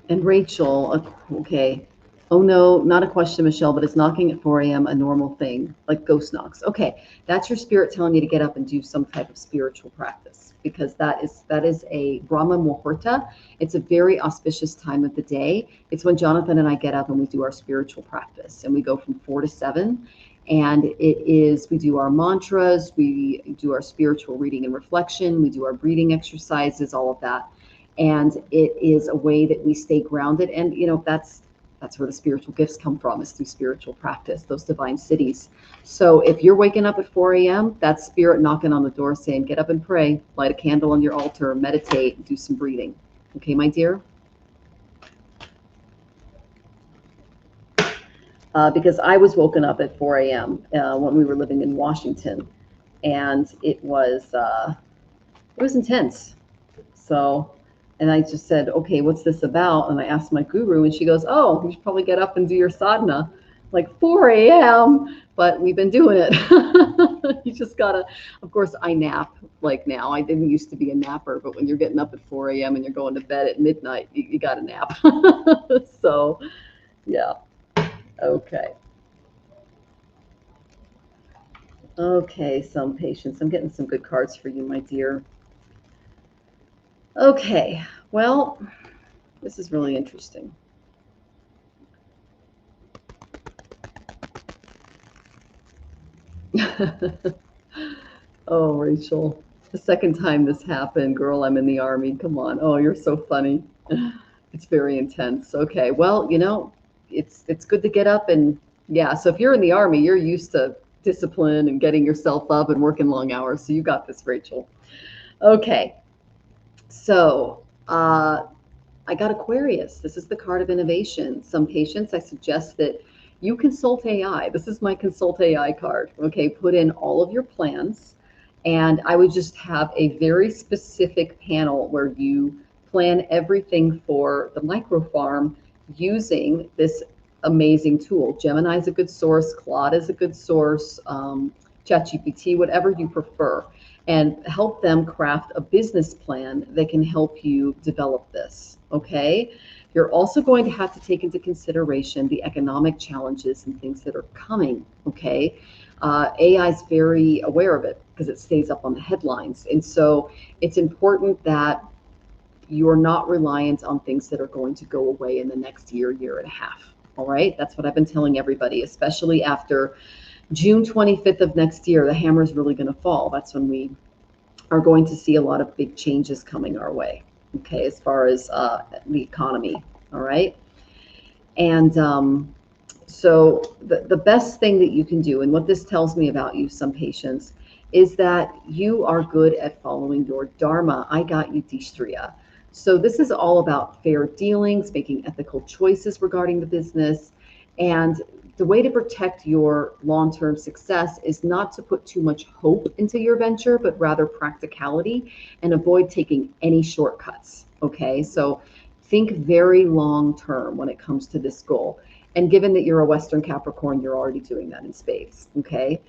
And Rachel, okay. Oh no, not a question, Michelle, but it's knocking at 4 a.m. a normal thing, like ghost knocks. Okay, that's your spirit telling you to get up and do some type of spiritual practice, because that is a Brahma Muhurta. It's a very auspicious time of the day. It's when Jonathan and I get up and we do our spiritual practice, and we go from 4 to 7. And we do our mantras, we do our spiritual reading and reflection, we do our breathing exercises, all of that. And it is a way that we stay grounded. And, that's where the spiritual gifts come from, is through spiritual practice, those divine cities. So if you're waking up at 4 a.m., that's spirit knocking on the door saying, get up and pray, light a candle on your altar, meditate, do some breathing. Okay, my dear? Because I was woken up at 4 a.m. When we were living in Washington, and it was intense. So, and I just said, okay, what's this about? And I asked my guru, and she goes, oh, you should probably get up and do your sadhana, like 4 a.m. But we've been doing it. You just gotta, of course, I nap like now. I didn't used to be a napper, but when you're getting up at 4 a.m. and you're going to bed at midnight, you gotta nap. So, yeah. Okay. Okay, some patience. I'm getting some good cards for you, my dear. Okay, well, this is really interesting. Oh, Rachel, the second time this happened, girl, I'm in the Army. Come on. Oh, you're so funny. It's very intense. Okay, well, it's good to get up, and yeah, so if you're in the Army, you're used to discipline and getting yourself up and working long hours. So you got this, Rachel. Okay, so I got Aquarius. This is the card of innovation. Some patients, I suggest that you consult AI. This is my consult AI card. Okay, put in all of your plans, and I would just have a very specific panel where you plan everything for the micro farm using this amazing tool. Gemini is a good source, Claude is a good source, ChatGPT, whatever you prefer, and help them craft a business plan that can help you develop this. Okay, you're also going to have to take into consideration the economic challenges and things that are coming. Okay, AI is very aware of it because it stays up on the headlines, and so it's important that you're not reliant on things that are going to go away in the next year, year and a half. All right, that's what I've been telling everybody, especially after June 25th of next year. The hammer is really going to fall. That's when we are going to see a lot of big changes coming our way. Okay, as far as the economy. All right, and so the best thing that you can do, and what this tells me about you, some patients, is that you are good at following your dharma. I got you, Distria. So this is all about fair dealings, making ethical choices regarding the business. And the way to protect your long-term success is not to put too much hope into your venture, but rather practicality, and avoid taking any shortcuts. Okay, so think very long-term when it comes to this goal. And given that you're a Western Capricorn, you're already doing that in spades. Okay.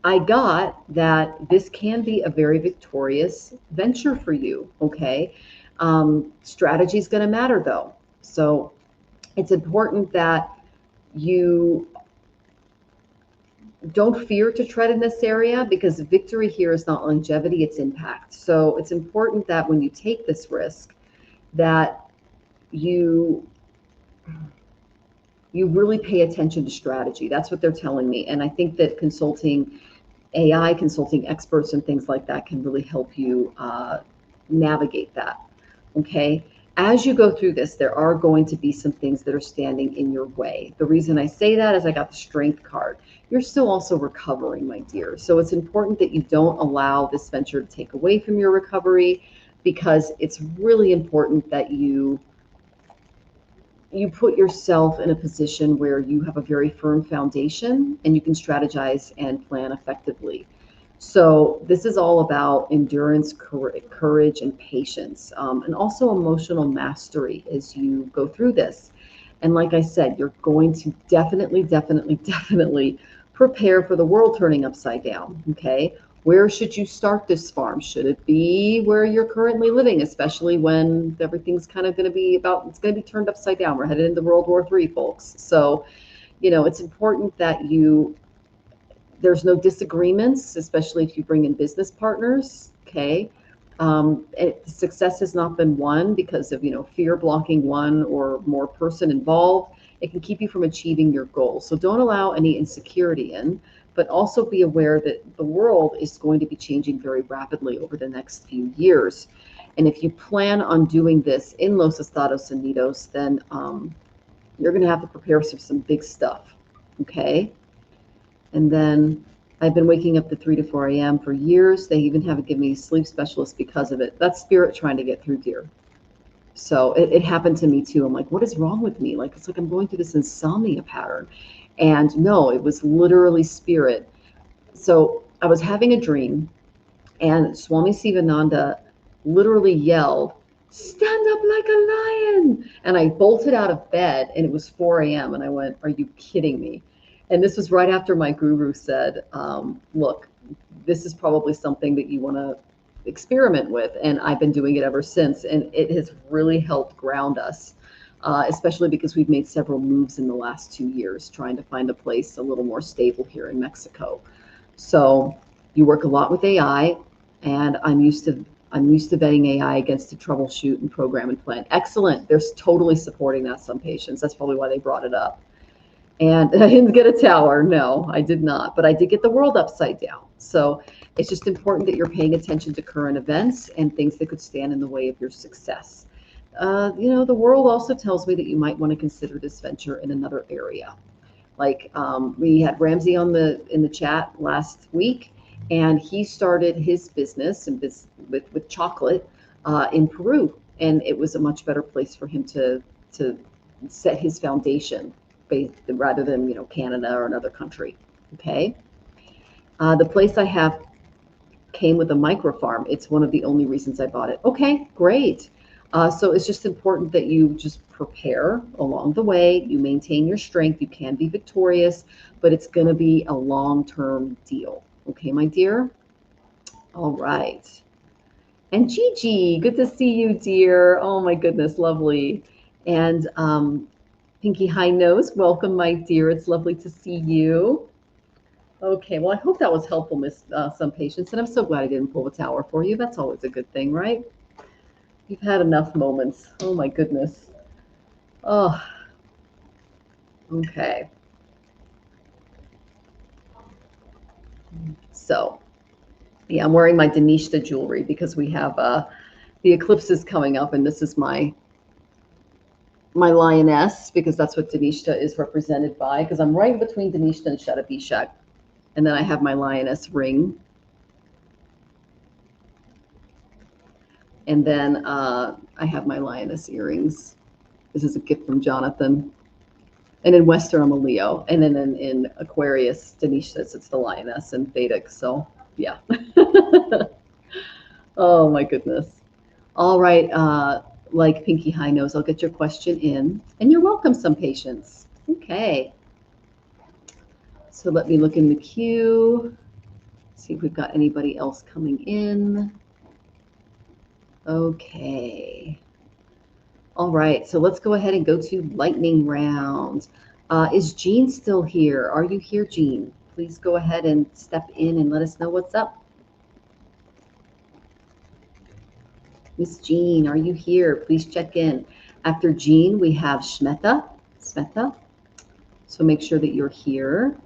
I got that this can be a very victorious venture for you. Okay. Strategy is going to matter though. So it's important that you don't fear to tread in this area, because victory here is not longevity, it's impact. So it's important that when you take this risk, that you really pay attention to strategy. That's what they're telling me. And I think that consulting AI, consulting experts and things like that can really help you navigate that. Okay. As you go through this, there are going to be some things that are standing in your way. The reason I say that is I got the strength card. You're still also recovering, my dear. So it's important that you don't allow this venture to take away from your recovery, because it's really important that you put yourself in a position where you have a very firm foundation and you can strategize and plan effectively. So this is all about endurance, courage, and patience, and also emotional mastery as you go through this. And like I said, you're going to definitely prepare for the world turning upside down, okay? Where should you start this farm? Should it be where you're currently living, especially when everything's kind of going to be it's going to be turned upside down. We're headed into World War III, folks. So, it's important that there's no disagreements, especially if you bring in business partners, okay? Success has not been won because of, fear blocking one or more person involved. It can keep you from achieving your goals. So don't allow any insecurity in, but also be aware that the world is going to be changing very rapidly over the next few years. And if you plan on doing this in Los Estados Unidos, then you're going to have to prepare for some big stuff, okay? And then I've been waking up to 3 to 4 a.m. for years. They even haven't given me a sleep specialist because of it. That's spirit trying to get through, dear. So it happened to me too. I'm like, what is wrong with me? Like, it's like I'm going through this insomnia pattern. And no, it was literally spirit. So I was having a dream, and Swami Sivananda literally yelled, "Stand up like a lion." And I bolted out of bed, and it was 4 a.m. And I went, are you kidding me? And this was right after my guru said, look, this is probably something that you want to experiment with. And I've been doing it ever since. And it has really helped ground us, especially because we've made several moves in the last 2 years, trying to find a place a little more stable here in Mexico. So you work a lot with AI, and I'm used to vetting AI against to troubleshoot and program and plan. Excellent. They're totally supporting that, some patients. That's probably why they brought it up. And I didn't get a tower. No, I did not. But I did get the world upside down. So it's just important that you're paying attention to current events and things that could stand in the way of your success. The world also tells me that you might want to consider this venture in another area. Like we had Ramsey in the chat last week, and he started his business with chocolate in Peru, and it was a much better place for him to set his foundation, rather than Canada or another country. Okay, the place I have came with a micro farm. It's one of the only reasons I bought it. Okay, great. So it's just important that you just prepare along the way. You maintain your strength. You can be victorious, but it's going to be a long-term deal. Okay, my dear? All right. And Gigi, good to see you, dear. Oh, my goodness, lovely. And Pinky High Nose, welcome, my dear. It's lovely to see you. Okay, well, I hope that was helpful, some patients. And I'm so glad I didn't pull the tower for you. That's always a good thing, right? You've had enough moments. Oh, my goodness. Oh, okay. So, yeah, I'm wearing my Danishta jewelry because we have the eclipses coming up, and this is my lioness, because that's what Danishta is represented by, because I'm right between Danishta and Shadabishak. And then I have my lioness ring. And then I have my lioness earrings. This is a gift from Jonathan. And in Western, I'm a Leo. And then in Aquarius, Denise says it's the lioness, and Vedic. So, yeah. Oh, my goodness. All right. Like Pinky High Nose, I'll get your question in. And you're welcome, some patients. Okay. So let me look in the queue. See if we've got anybody else coming in. Okay. All right, so let's go ahead and go to lightning round. Is Jean still here? Are you here, Jean? Please go ahead and step in and let us know what's up. Miss Jean, are you here? Please check in. After Jean, we have Shmeta. So make sure that you're here.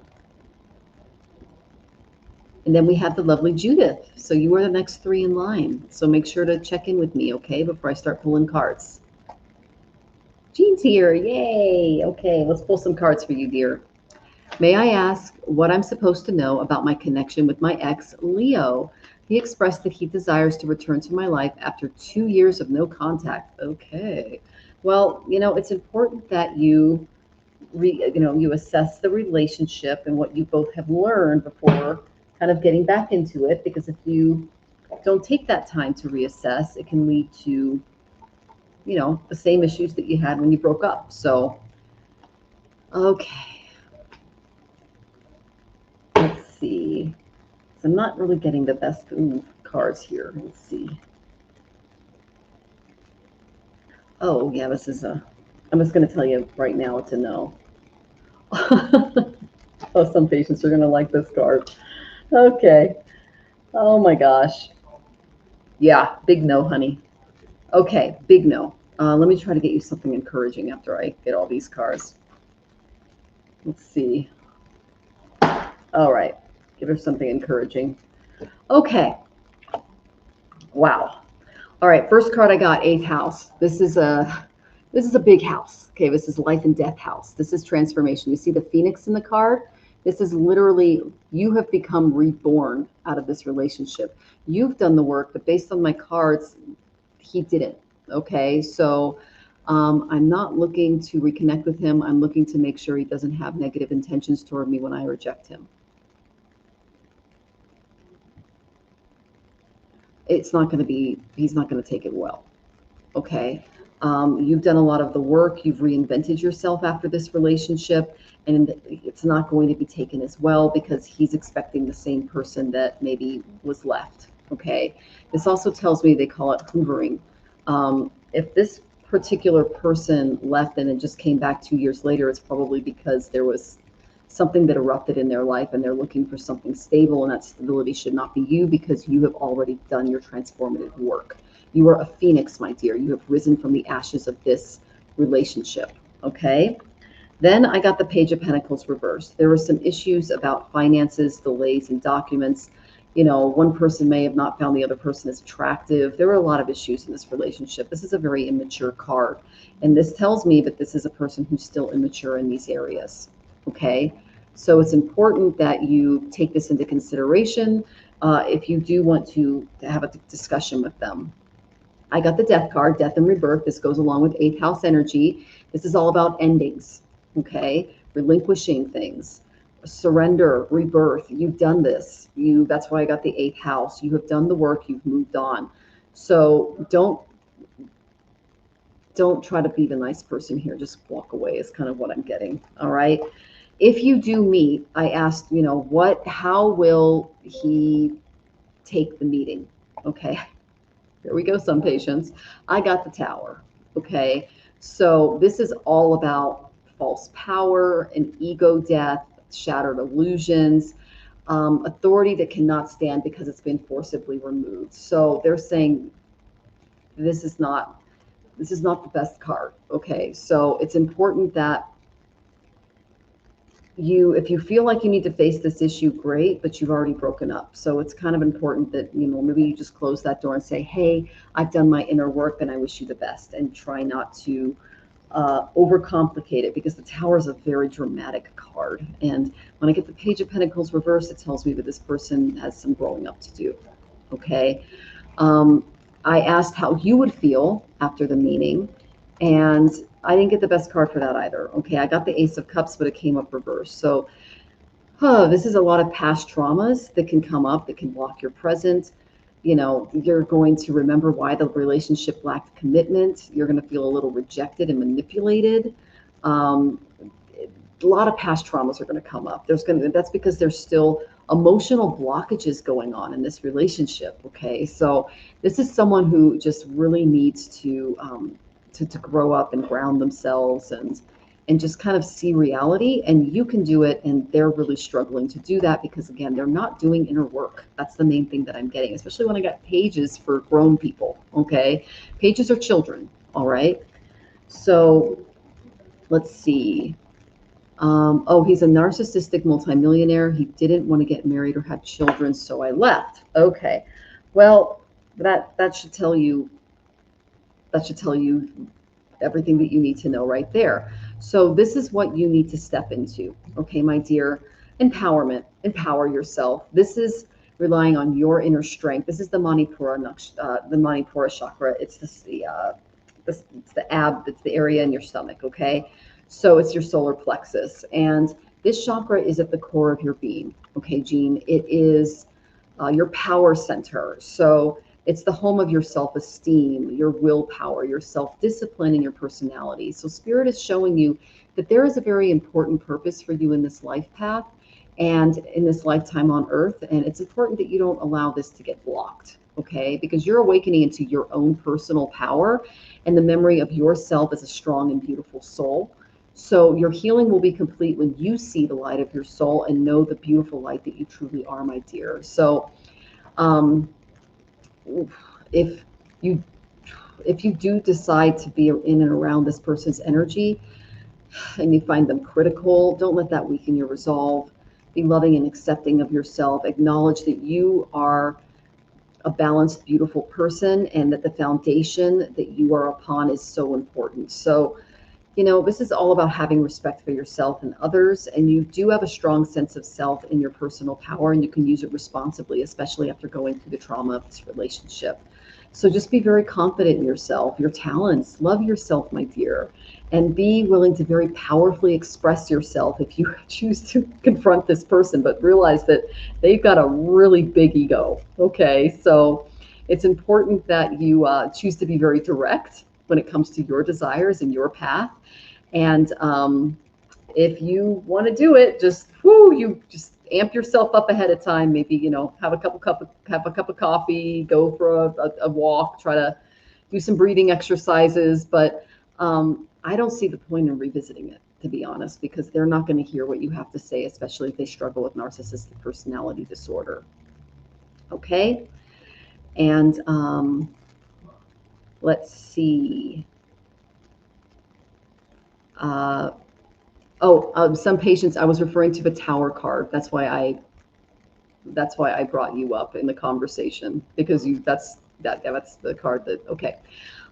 And then we have the lovely Judith. So you are the next 3 in line. So make sure to check in with me, okay, before I start pulling cards. Jean's here. Yay. Okay, let's pull some cards for you, dear. May I ask what I'm supposed to know about my connection with my ex, Leo? He expressed that he desires to return to my life after 2 years of no contact. Okay. Well, it's important that you assess the relationship and what you both have learned before kind of getting back into it, because if you don't take that time to reassess, it can lead to, the same issues that you had when you broke up. So Okay. Let's see. I'm not really getting the best cards here. Let's see. Oh, yeah, this is a, I'm just going to tell you right now it's a no. Oh, some patients are going to like this card. Okay. Oh my gosh. Yeah, big no, honey. Okay, big no. Let me try to get you something encouraging after I get all these cards. Let's see. All right, give her something encouraging. Okay. Wow. All right, first card I got, 8th house. This is a big house. Okay, this is life and death house. This is transformation. You see the phoenix in the card? This is literally, you have become reborn out of this relationship. You've done the work, but based on my cards, he didn't. Okay, so I'm not looking to reconnect with him. I'm looking to make sure he doesn't have negative intentions toward me when I reject him. It's not going to be, he's not going to take it well. Okay. You've done a lot of the work. You've reinvented yourself after this relationship, and it's not going to be taken as well because he's expecting the same person that maybe was left. Okay. This also tells me, they call it hoovering. If this particular person left and it just came back 2 years later, it's probably because there was something that erupted in their life and they're looking for something stable, and that stability should not be you because you have already done your transformative work. You are a phoenix, my dear. You have risen from the ashes of this relationship, okay? Then I got the Page of Pentacles reversed. There were some issues about finances, delays in documents. You know, one person may have not found the other person as attractive. There were a lot of issues in this relationship. This is a very immature card. And this tells me that this is a person who's still immature in these areas, okay? So it's important that you take this into consideration if you do want to have a discussion with them. I got the death card, death and rebirth. This goes along with 8th house energy. This is all about endings, okay? Relinquishing things, surrender, rebirth. You've done this. That's why I got the 8th house. You have done the work. You've moved on. So don't try to be the nice person here. Just walk away is kind of what I'm getting. All right. If you do meet, I asked, you know, how will he take the meeting? Okay. Here we go, some patients. I got the Tower, okay? So this is all about false power and ego death, shattered illusions, authority that cannot stand because it's been forcibly removed. So they're saying this is not the best card, okay? So it's important that if you feel like you need to face this issue, great, but you've already broken up. So it's kind of important that, you know, maybe you just close that door and say, hey, I've done my inner work and I wish you the best, and try not to overcomplicate it, because the Tower is a very dramatic card. And when I get the Page of Pentacles reversed, it tells me that this person has some growing up to do, okay? I asked how you would feel after the meeting, and I didn't get the best card for that either. Okay, I got the Ace of Cups, but it came up reversed. So this is a lot of past traumas that can come up, that can block your present. You know, you're going to remember why the relationship lacked commitment. You're going to feel a little rejected and manipulated. A lot of past traumas are going to come up. That's because there's still emotional blockages going on in this relationship. Okay, so this is someone who just really needs to grow up and ground themselves and just kind of see reality. And you can do it, and they're really struggling to do that because, again, they're not doing inner work. That's the main thing that I'm getting, especially when I got pages for grown people. Okay, pages are children. All right, so let's see. Oh, he's a narcissistic multimillionaire. He didn't want to get married or have children, so I left. Okay, well, that should tell you everything that you need to know right there. So this is what you need to step into. Okay, my dear. Empowerment. Empower yourself. This is relying on your inner strength. This is the Manipura chakra. It's the ab. It's the area in your stomach. Okay, so it's your solar plexus, and this chakra is at the core of your being. Okay, Jean. It is your power center. So it's the home of your self-esteem, your willpower, your self-discipline, and your personality. So Spirit is showing you that there is a very important purpose for you in this life path and in this lifetime on earth. And it's important that you don't allow this to get blocked, okay? Because you're awakening into your own personal power and the memory of yourself as a strong and beautiful soul. So your healing will be complete when you see the light of your soul and know the beautiful light that you truly are, my dear. So if you do decide to be in and around this person's energy and you find them critical, don't let that weaken your resolve. Be loving and accepting of yourself. Acknowledge that you are a balanced, beautiful person and that the foundation that you are upon is so important. So, you know, this is all about having respect for yourself and others, and you do have a strong sense of self in your personal power, and you can use it responsibly, especially after going through the trauma of this relationship. So just be very confident in yourself, your talents, love yourself, my dear, and be willing to very powerfully express yourself if you choose to confront this person, but realize that they've got a really big ego, okay? So it's important that you choose to be very direct when it comes to your desires and your path. And if you want to do it, you just amp yourself up ahead of time. Maybe, you know, have a cup of coffee, go for a walk, try to do some breathing exercises. But I don't see the point in revisiting it, to be honest, because they're not going to hear what you have to say, especially if they struggle with narcissistic personality disorder. Okay. And let's see. Some patients, I was referring to the Tower card. That's why I brought you up in the conversation, because that's the card that, okay.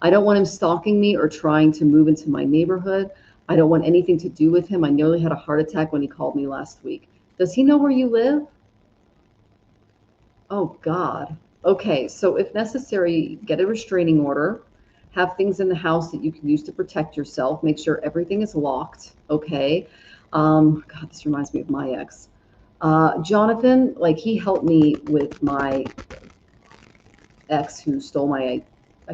I don't want him stalking me or trying to move into my neighborhood. I don't want anything to do with him. I nearly had a heart attack when he called me last week. Does he know where you live? Oh God. Okay, so if necessary, get a restraining order. Have things in the house that you can use to protect yourself. Make sure everything is locked, okay? God, this reminds me of my ex. Jonathan, like, he helped me with my ex who stole my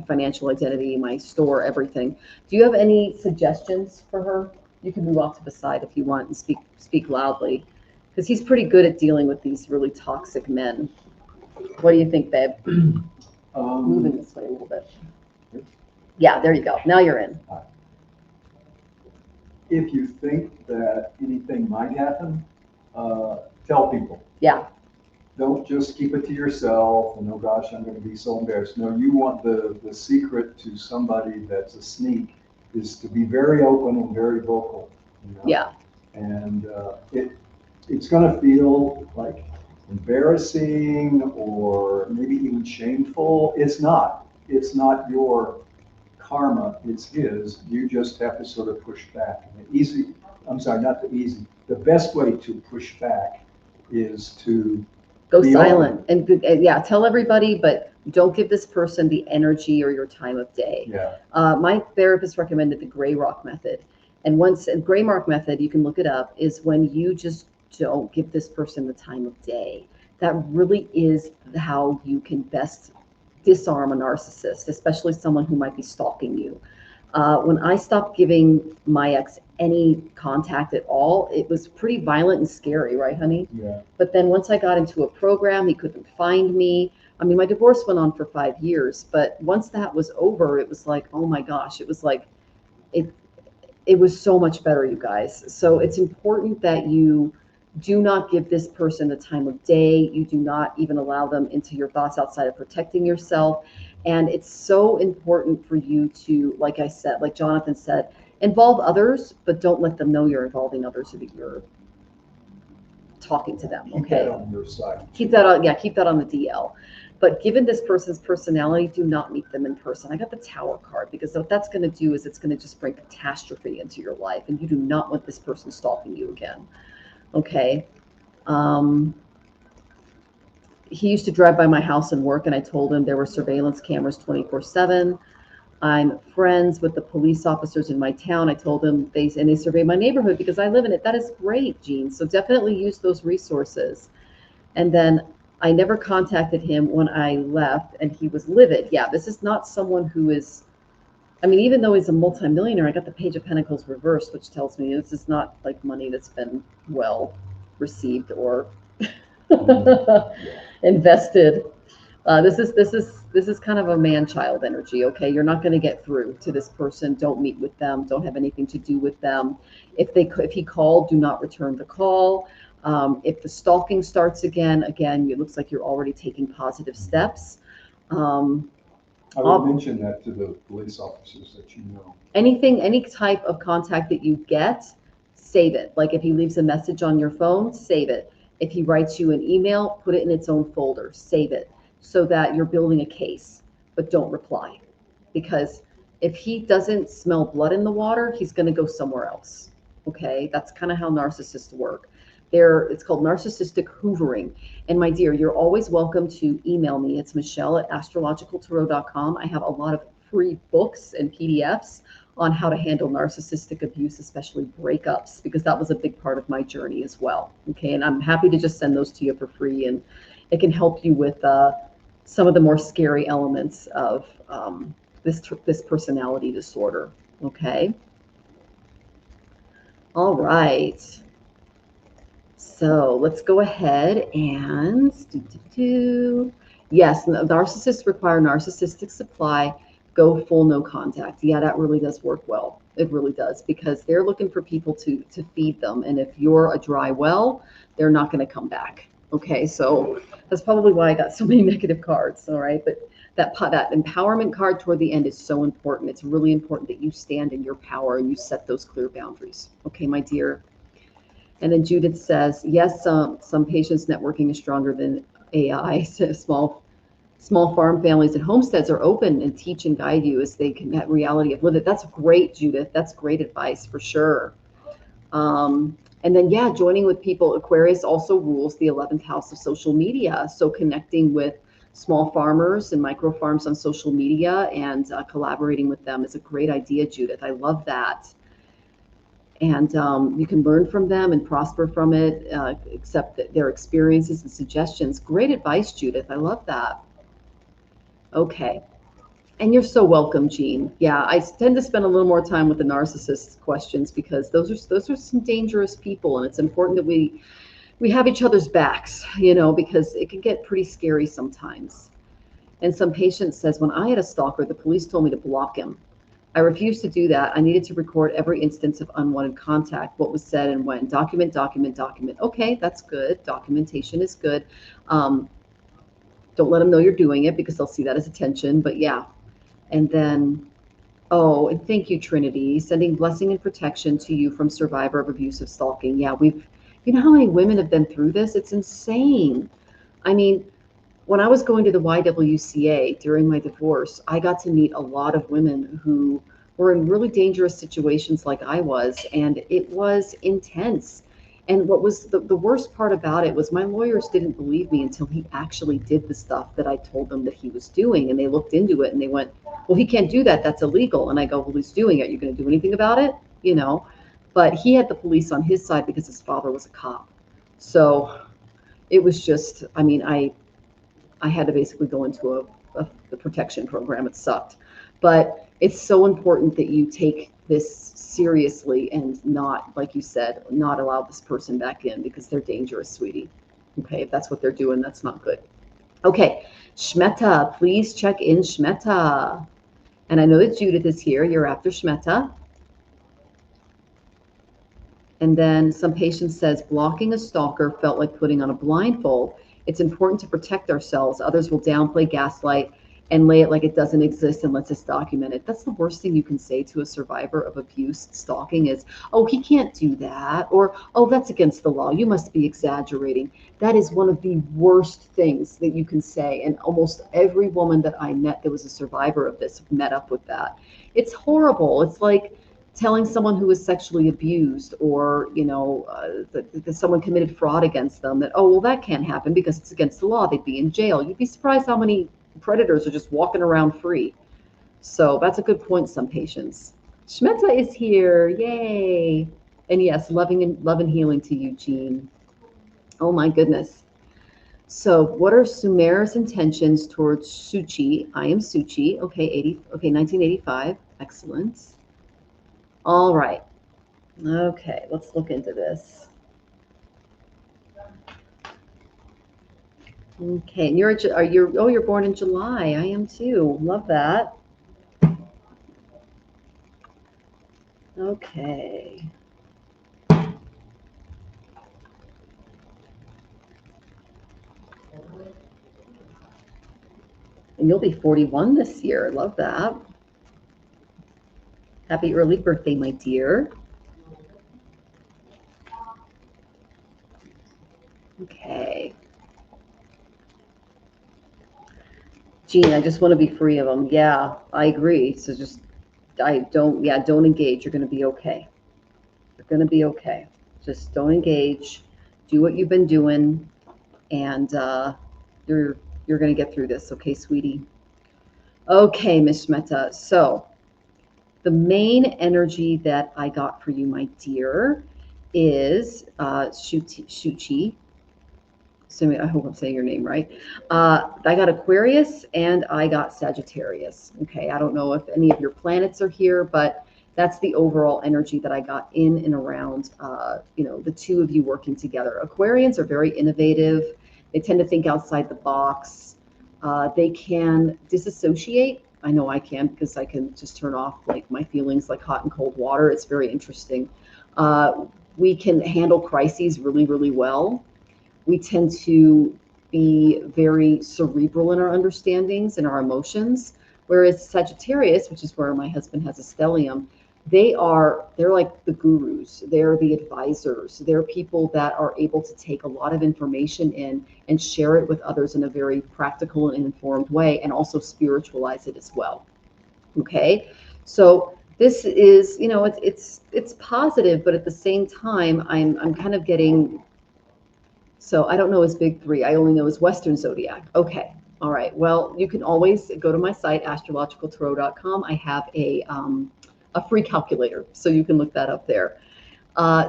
financial identity, my store, everything. Do you have any suggestions for her? You can move off to the side if you want and speak loudly, because he's pretty good at dealing with these really toxic men. What do you think, babe? Moving this way a little bit. Yeah, there you go. Now you're in. If you think that anything might happen, tell people. Yeah. Don't just keep it to yourself and, oh gosh, I'm going to be so embarrassed. No, you want the secret to somebody that's a sneak is to be very open and very vocal. You know? Yeah. And it's going to feel like embarrassing or maybe even shameful. It's not. It's not your karma, it's his. You just have to sort of push back. The best way to push back is to go silent and yeah, tell everybody, but don't give this person the energy or your time of day. Yeah. My therapist recommended the gray rock method. And once a gray rock method, you can look it up, is when you just don't give this person the time of day. That really is how you can best disarm a narcissist, especially someone who might be stalking you. When I stopped giving my ex any contact at all, it was pretty violent and scary, right, honey? Yeah. But then once I got into a program, he couldn't find me. I mean, my divorce went on for 5 years, but once that was over, it was like, oh my gosh, it was like, it was so much better, you guys. So it's important that you do not give this person the time of day. You do not even allow them into your thoughts outside of protecting yourself. And it's so important for you to, like I said, like Jonathan said, involve others, but don't let them know you're involving others or that you're talking to them. Okay. Keep that on your side. Keep that on the DL. But given this person's personality, do not meet them in person. I got the Tower card because what that's going to do is it's going to just bring catastrophe into your life, and you do not want this person stalking you again. Okay. He used to drive by my house and work, and I told him there were surveillance cameras 24/7. I'm friends with the police officers in my town. I told them they survey my neighborhood because I live in it. That is great, Jean. So definitely use those resources. And then I never contacted him when I left, and he was livid. Yeah, this is not someone who is I mean, even though he's a multimillionaire, I got the Page of Pentacles reversed, which tells me this is not like money that's been well received or invested. This is kind of a man-child energy. Okay, you're not going to get through to this person. Don't meet with them. Don't have anything to do with them. If he called, do not return the call. If the stalking starts again, it looks like you're already taking positive steps. I would mention that to the police officers that you know. Any type of contact that you get, save it. Like if he leaves a message on your phone, save it. If he writes you an email, put it in its own folder, save it, so that you're building a case, but don't reply. Because if he doesn't smell blood in the water, he's going to go somewhere else. Okay, that's kind of how narcissists work. It's called narcissistic hoovering. And my dear, you're always welcome to email me. It's Michelle@astrologicaltarot.com. I have a lot of free books and PDFs on how to handle narcissistic abuse, especially breakups, because that was a big part of my journey as well. Okay, and I'm happy to just send those to you for free, and it can help you with some of the more scary elements of this personality disorder. Okay. All right. So let's go ahead and yes, narcissists require narcissistic supply. Go full no contact. Yeah, that really does work well. It really does, because they're looking for people to feed them. And if you're a dry well, they're not going to come back. Okay, so that's probably why I got so many negative cards. All right, but that empowerment card toward the end is so important. It's really important that you stand in your power and you set those clear boundaries. Okay, my dear. And then Judith says, yes, some patients' networking is stronger than AI. Small farm families and homesteads are open and teach and guide you as they can that reality of live it. That's great, Judith. That's great advice for sure. And then, yeah, joining with people. Aquarius also rules the 11th house of social media. So connecting with small farmers and micro farms on social media and collaborating with them is a great idea, Judith. I love that. And you can learn from them and prosper from it, accept their experiences and suggestions. Great advice, Judith. I love that. Okay. And you're so welcome, Jean. Yeah, I tend to spend a little more time with the narcissist questions because those are some dangerous people, and it's important that we have each other's backs, because it can get pretty scary sometimes. And some patient says, when I had a stalker, the police told me to block him. I refused to do that. I needed to record every instance of unwanted contact, what was said and when. Document, document, document. Okay, that's good. Documentation is good. Don't let them know you're doing it because they'll see that as attention. But yeah. And then, and thank you, Trinity. Sending blessing and protection to you from survivor of abusive stalking. Yeah, you know how many women have been through this? It's insane. I mean, when I was going to the YWCA during my divorce, I got to meet a lot of women who were in really dangerous situations like I was, and it was intense. And what was the worst part about it was my lawyers didn't believe me until he actually did the stuff that I told them that he was doing. And they looked into it and they went, well, he can't do that. That's illegal. And I go, well, he's doing it. You're going to do anything about it? But he had the police on his side because his father was a cop. So it was just, I had to basically go into the protection program. It sucked. But it's so important that you take this seriously and not, like you said, not allow this person back in because they're dangerous, sweetie. Okay, if that's what they're doing, that's not good. Okay, Shmeta, please check in, Shmeta. And I know that Judith is here. You're after Shmeta. And then some patient says, blocking a stalker felt like putting on a blindfold. It's important to protect ourselves. Others will downplay, gaslight, and lay it like it doesn't exist and lets us document it. That's the worst thing you can say to a survivor of abuse, stalking, is, oh, he can't do that, or, oh, that's against the law. You must be exaggerating. That is one of the worst things that you can say. And almost every woman that I met that was a survivor of this met up with that. It's horrible. It's like telling someone who was sexually abused or, that someone committed fraud against them that, oh, well, that can't happen because it's against the law. They'd be in jail. You'd be surprised how many predators are just walking around free. So that's a good point, some patients. Shmeta is here. Yay. And yes, love and healing to you, Jean. Oh my goodness. So what are Sumer's intentions towards Suchi? I am Suchi. Okay, 1985. Excellent. All right. Okay, let's look into this. Okay, and you're born in July. I am too. Love that. Okay. And you'll be 41 this year. Love that. Happy early birthday, my dear. Okay. Jean, I just want to be free of them. Yeah, I agree. So just, don't engage. You're going to be okay. You're going to be okay. Just don't engage. Do what you've been doing, and you're going to get through this. Okay, sweetie? Okay, Miss Mehta. So the main energy that I got for you, my dear, is Shuchi. So I hope I'm saying your name right. I got Aquarius and I got Sagittarius. Okay, I don't know if any of your planets are here, but that's the overall energy that I got in and around, the two of you working together. Aquarians are very innovative. They tend to think outside the box. They can disassociate. I know I can, because I can just turn off like my feelings like hot and cold water. It's very interesting. We can handle crises really, really well. We tend to be very cerebral in our understandings and our emotions, whereas Sagittarius, which is where my husband has a stellium, they're like the gurus. They're the advisors. They're people that are able to take a lot of information in and share it with others in a very practical and informed way, and also spiritualize it as well. Okay, so this is, it's positive, but at the same time, I'm kind of getting. So I don't know his big three. I only know his Western zodiac. Okay. All right. Well, you can always go to my site, astrologicaltarot.com. I have a free calculator, so you can look that up there.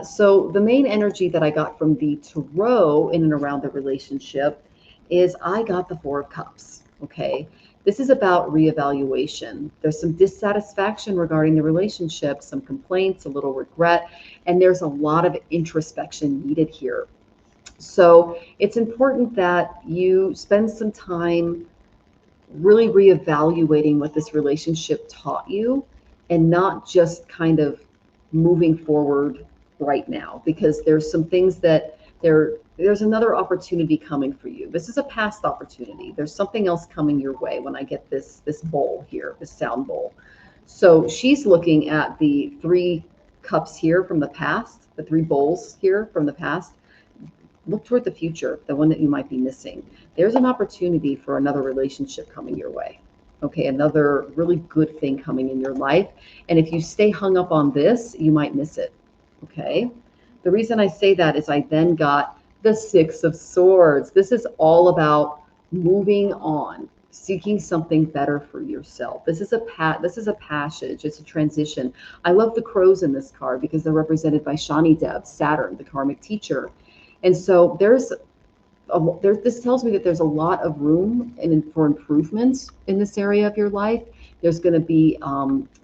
So the main energy that I got from the tarot in and around the relationship is I got the Four of Cups. Okay. This is about reevaluation. There's some dissatisfaction regarding the relationship, some complaints, a little regret, and there's a lot of introspection needed here. So it's important that you spend some time really reevaluating what this relationship taught you, and not just kind of moving forward right now, because there's some things that there's another opportunity coming for you. This is a past opportunity. There's something else coming your way when I get this bowl here, this sound bowl. So she's looking at the 3 cups here from the past, the 3 bowls here from the past. Look toward the future, the one that you might be missing. There's an opportunity for another relationship coming your way. Okay, another really good thing coming in your life. And if you stay hung up on this, you might miss it. Okay, the reason I say that is I then got the 6 of Swords. This is all about moving on, seeking something better for yourself. This is a passage. It's a transition. I love the crows in this card because they're represented by Shani Dev, Saturn, the karmic teacher. And so this tells me that there's a lot of room for improvements in this area of your life. There's going to be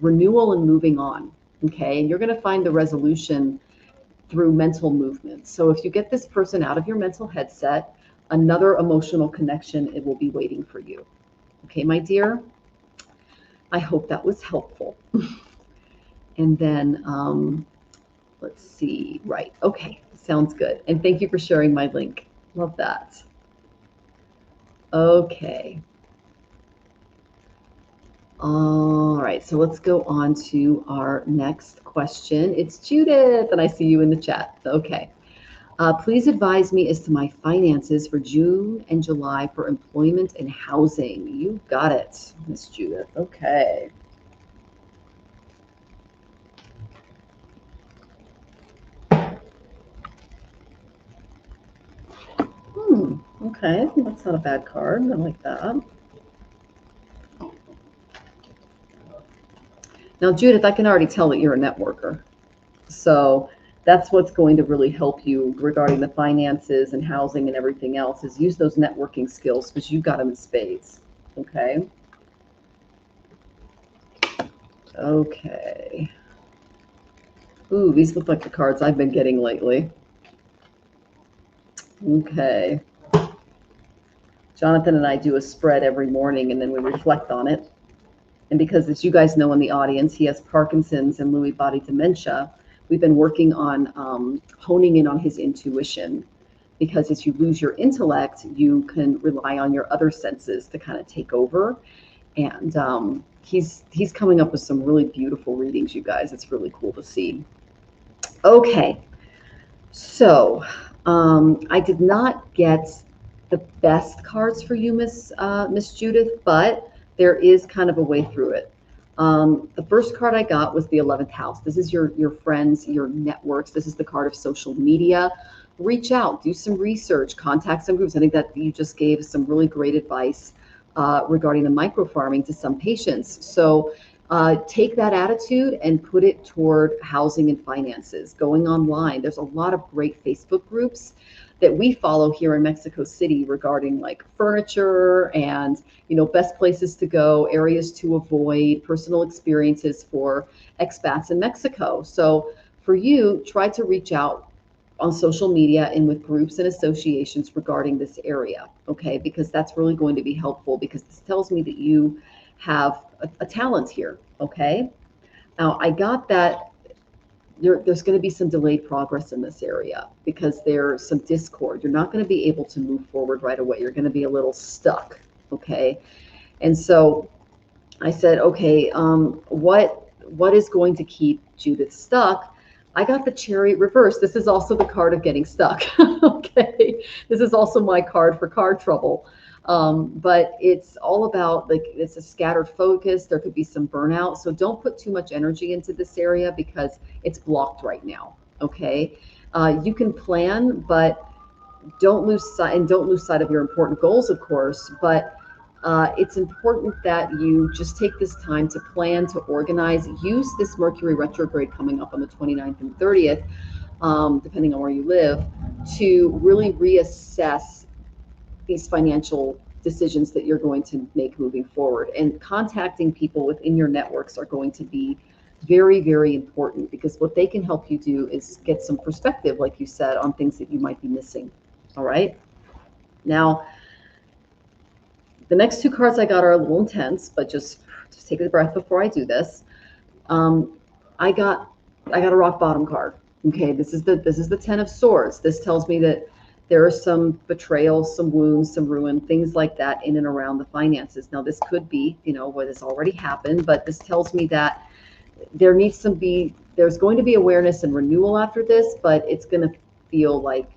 renewal and moving on. Okay, and you're going to find the resolution through mental movement. So if you get this person out of your mental headset, another emotional connection, it will be waiting for you. Okay, my dear, I hope that was helpful. And then let's see. Right. Okay. Sounds good. And thank you for sharing my link. Love that. Okay. All right. So let's go on to our next question. It's Judith, and I see you in the chat. Okay. Please advise me as to my finances for June and July for employment and housing. You got it, Miss Judith. Okay. Okay, that's not a bad card. I like that. Now, Judith, I can already tell that you're a networker. So that's what's going to really help you regarding the finances and housing and everything else, is use those networking skills, because you've got them in spades. Okay. Okay. Ooh, these look like the cards I've been getting lately. Okay. Jonathan and I do a spread every morning, and then we reflect on it. And because, as you guys know in the audience, he has Parkinson's and Lewy body dementia, we've been working on honing in on his intuition. Because as you lose your intellect, you can rely on your other senses to kind of take over. And he's coming up with some really beautiful readings, you guys. It's really cool to see. Okay, so I did not get the best cards for you, Miss Judith, but there is kind of a way through it. The first card I got was the 11th house. This is your friends, your networks. This is the card of social media. Reach out, do some research, contact some groups. I think that you just gave some really great advice regarding the microfarming to some patients. So take that attitude and put it toward housing and finances, going online. There's a lot of great Facebook groups that we follow here in Mexico City regarding like furniture and, you know, best places to go, areas to avoid, personal experiences for expats in Mexico. So for you, try to reach out on social media and with groups and associations regarding this area, okay? Because that's really going to be helpful, because this tells me that you have a talent here, okay? Now, I got that there's going to be some delayed progress in this area because there's some discord. You're not going to be able to move forward right away. You're going to be a little stuck, okay? And so I said, okay, what is going to keep Judith stuck? I got the Chariot reverse. This is also the card of getting stuck, okay? This is also my card for car trouble. But it's all about, like, it's a scattered focus. There could be some burnout. So don't put too much energy into this area because it's blocked right now, okay? You can plan, but don't lose sight of your important goals, of course, but it's important that you just take this time to plan, to organize, use this Mercury retrograde coming up on the 29th and 30th, depending on where you live, to really reassess these financial decisions that you're going to make moving forward. And contacting people within your networks are going to be very, very important, because what they can help you do is get some perspective, like you said, on things that you might be missing. All right. Now, the next two cards I got are a little intense, but just take a breath before I do this. I got a rock bottom card. Okay, this is the 10 of Swords. This tells me that there are some betrayal, some wounds, some ruin, things like that in and around the finances. Now, this could be, you know, what has already happened, but this tells me that there's going to be awareness and renewal after this, but it's going to feel like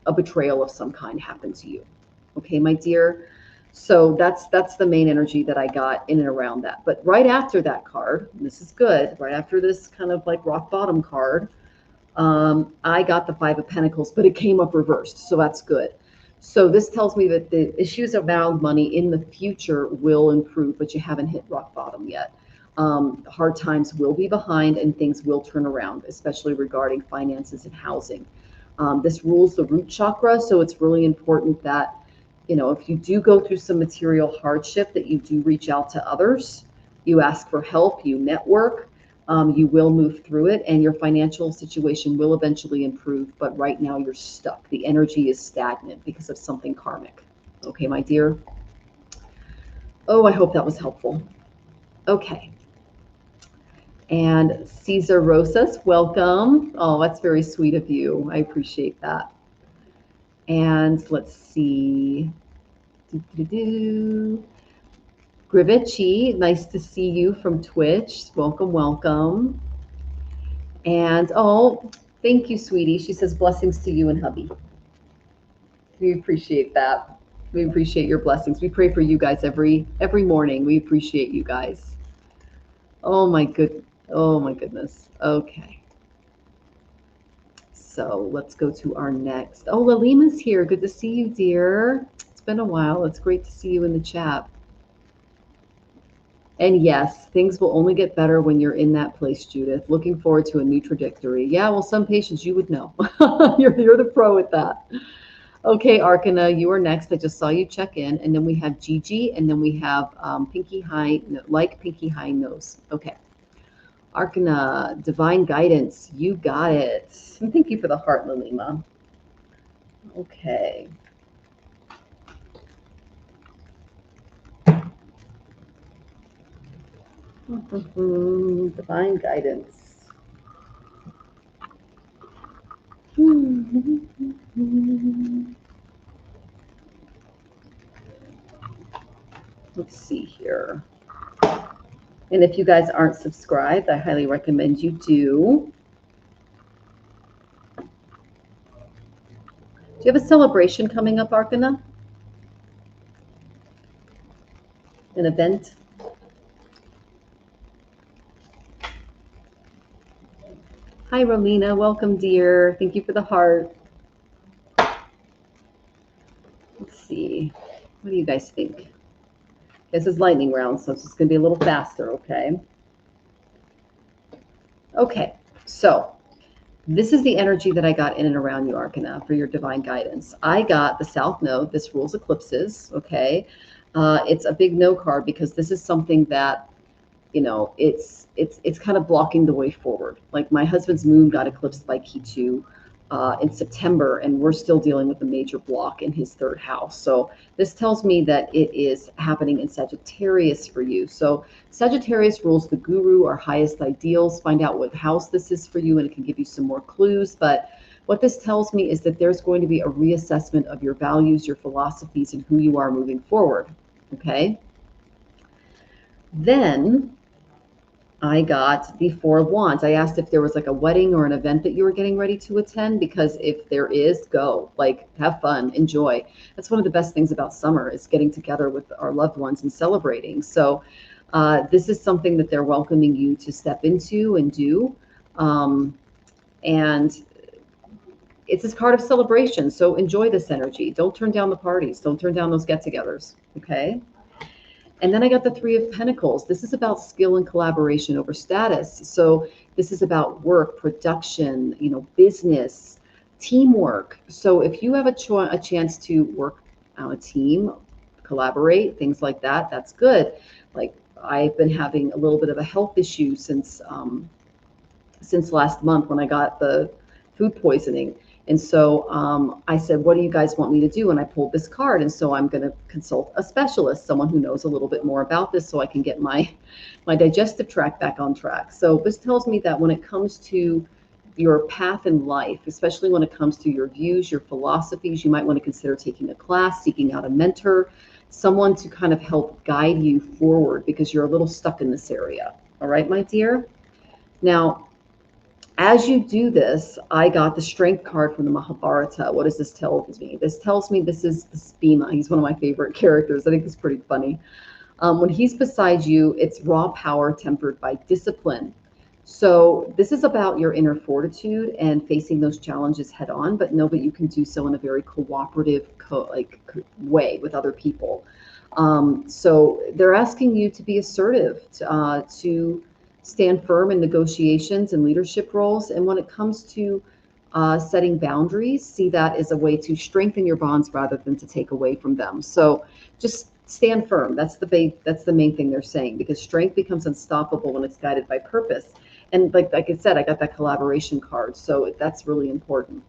a betrayal of some kind happened to you. Okay, my dear. So that's the main energy that I got in and around that. But right after that card, and this is good, right after this kind of like rock bottom card, I got the 5 of Pentacles, but it came up reversed. So that's good. So this tells me that the issues around money in the future will improve, but you haven't hit rock bottom yet. Hard times will be behind and things will turn around, especially regarding finances and housing. This rules the root chakra, so it's really important that, you know, if you do go through some material hardship, that you do reach out to others, you ask for help, you network, you will move through it, and your financial situation will eventually improve. But right now you're stuck. The energy is stagnant because of something karmic. Okay, my dear? Oh, I hope that was helpful. Okay. And Cesar Rosas, welcome. Oh, that's very sweet of you. I appreciate that. And let's see. Grivici, nice to see you from Twitch. Welcome, welcome. And oh, thank you, sweetie. She says blessings to you and hubby. We appreciate that. We appreciate your blessings. We pray for you guys every morning. We appreciate you guys. Oh my goodness. Okay. So let's go to our next. Oh, Lalima's here. Good to see you, dear. It's been a while. It's great to see you in the chat. And yes, things will only get better when you're in that place, Judith. Looking forward to a new trajectory. Yeah, well, some patients you would know. You're the pro at that. Okay, Arcana, you are next. I just saw you check in. And then we have Gigi, and then we have Pinky High, like Pinky High Nose. Okay. Arcana, divine guidance. You got it. And thank you for the heart, Lalima. Okay. Divine guidance. Let's see here. And if you guys aren't subscribed, I highly recommend you do. Do you have a celebration coming up, Arcana? An event? Hi, Romina. Welcome, dear. Thank you for the heart. Let's see. What do you guys think? This is lightning round, so it's just going to be a little faster, okay? Okay, so this is the energy that I got in and around you, Arcana, for your divine guidance. I got the South Node. This rules eclipses, okay? It's a big no card because this is something that, you know, it's kind of blocking the way forward. Like my husband's moon got eclipsed by Ketu in September, and we're still dealing with a major block in his third house. So this tells me that it is happening in Sagittarius for you. So Sagittarius rules the guru, our highest ideals. Find out what house this is for you, and it can give you some more clues. But what this tells me is that there's going to be a reassessment of your values, your philosophies, and who you are moving forward. Okay. Then I got the Four of Wands. I asked if there was like a wedding or an event that you were getting ready to attend, because if there is, go. Like, have fun, enjoy. That's one of the best things about summer, is getting together with our loved ones and celebrating. So this is something that they're welcoming you to step into and do. And it's this card of celebration. So enjoy this energy. Don't turn down the parties. Don't turn down those get-togethers, okay? And then I got the Three of Pentacles. This is about skill and collaboration over status. So this is about work, production, you know, business, teamwork. So if you have a chance to work on a team, collaborate, things like that, that's good. Like I've been having a little bit of a health issue since last month when I got the food poisoning. And so I said, what do you guys want me to do? And I pulled this card. And so I'm going to consult a specialist, someone who knows a little bit more about this, so I can get my digestive tract back on track. So this tells me that when it comes to your path in life, especially when it comes to your views, your philosophies, you might want to consider taking a class, seeking out a mentor, someone to kind of help guide you forward, because you're a little stuck in this area. All right, my dear? Now, as you do this, I got the Strength card from the Mahabharata. What does this tell me? This tells me this is Bhima. He's one of my favorite characters. I think it's pretty funny. When he's beside you, it's raw power tempered by discipline. So this is about your inner fortitude and facing those challenges head on, but know that you can do so in a very cooperative way with other people. So they're asking you to be assertive, to stand firm in negotiations and leadership roles. And when it comes to setting boundaries, see that as a way to strengthen your bonds rather than to take away from them. So just stand firm. That's the main thing they're saying, because strength becomes unstoppable when it's guided by purpose. And like I said, I got that collaboration card. So that's really important.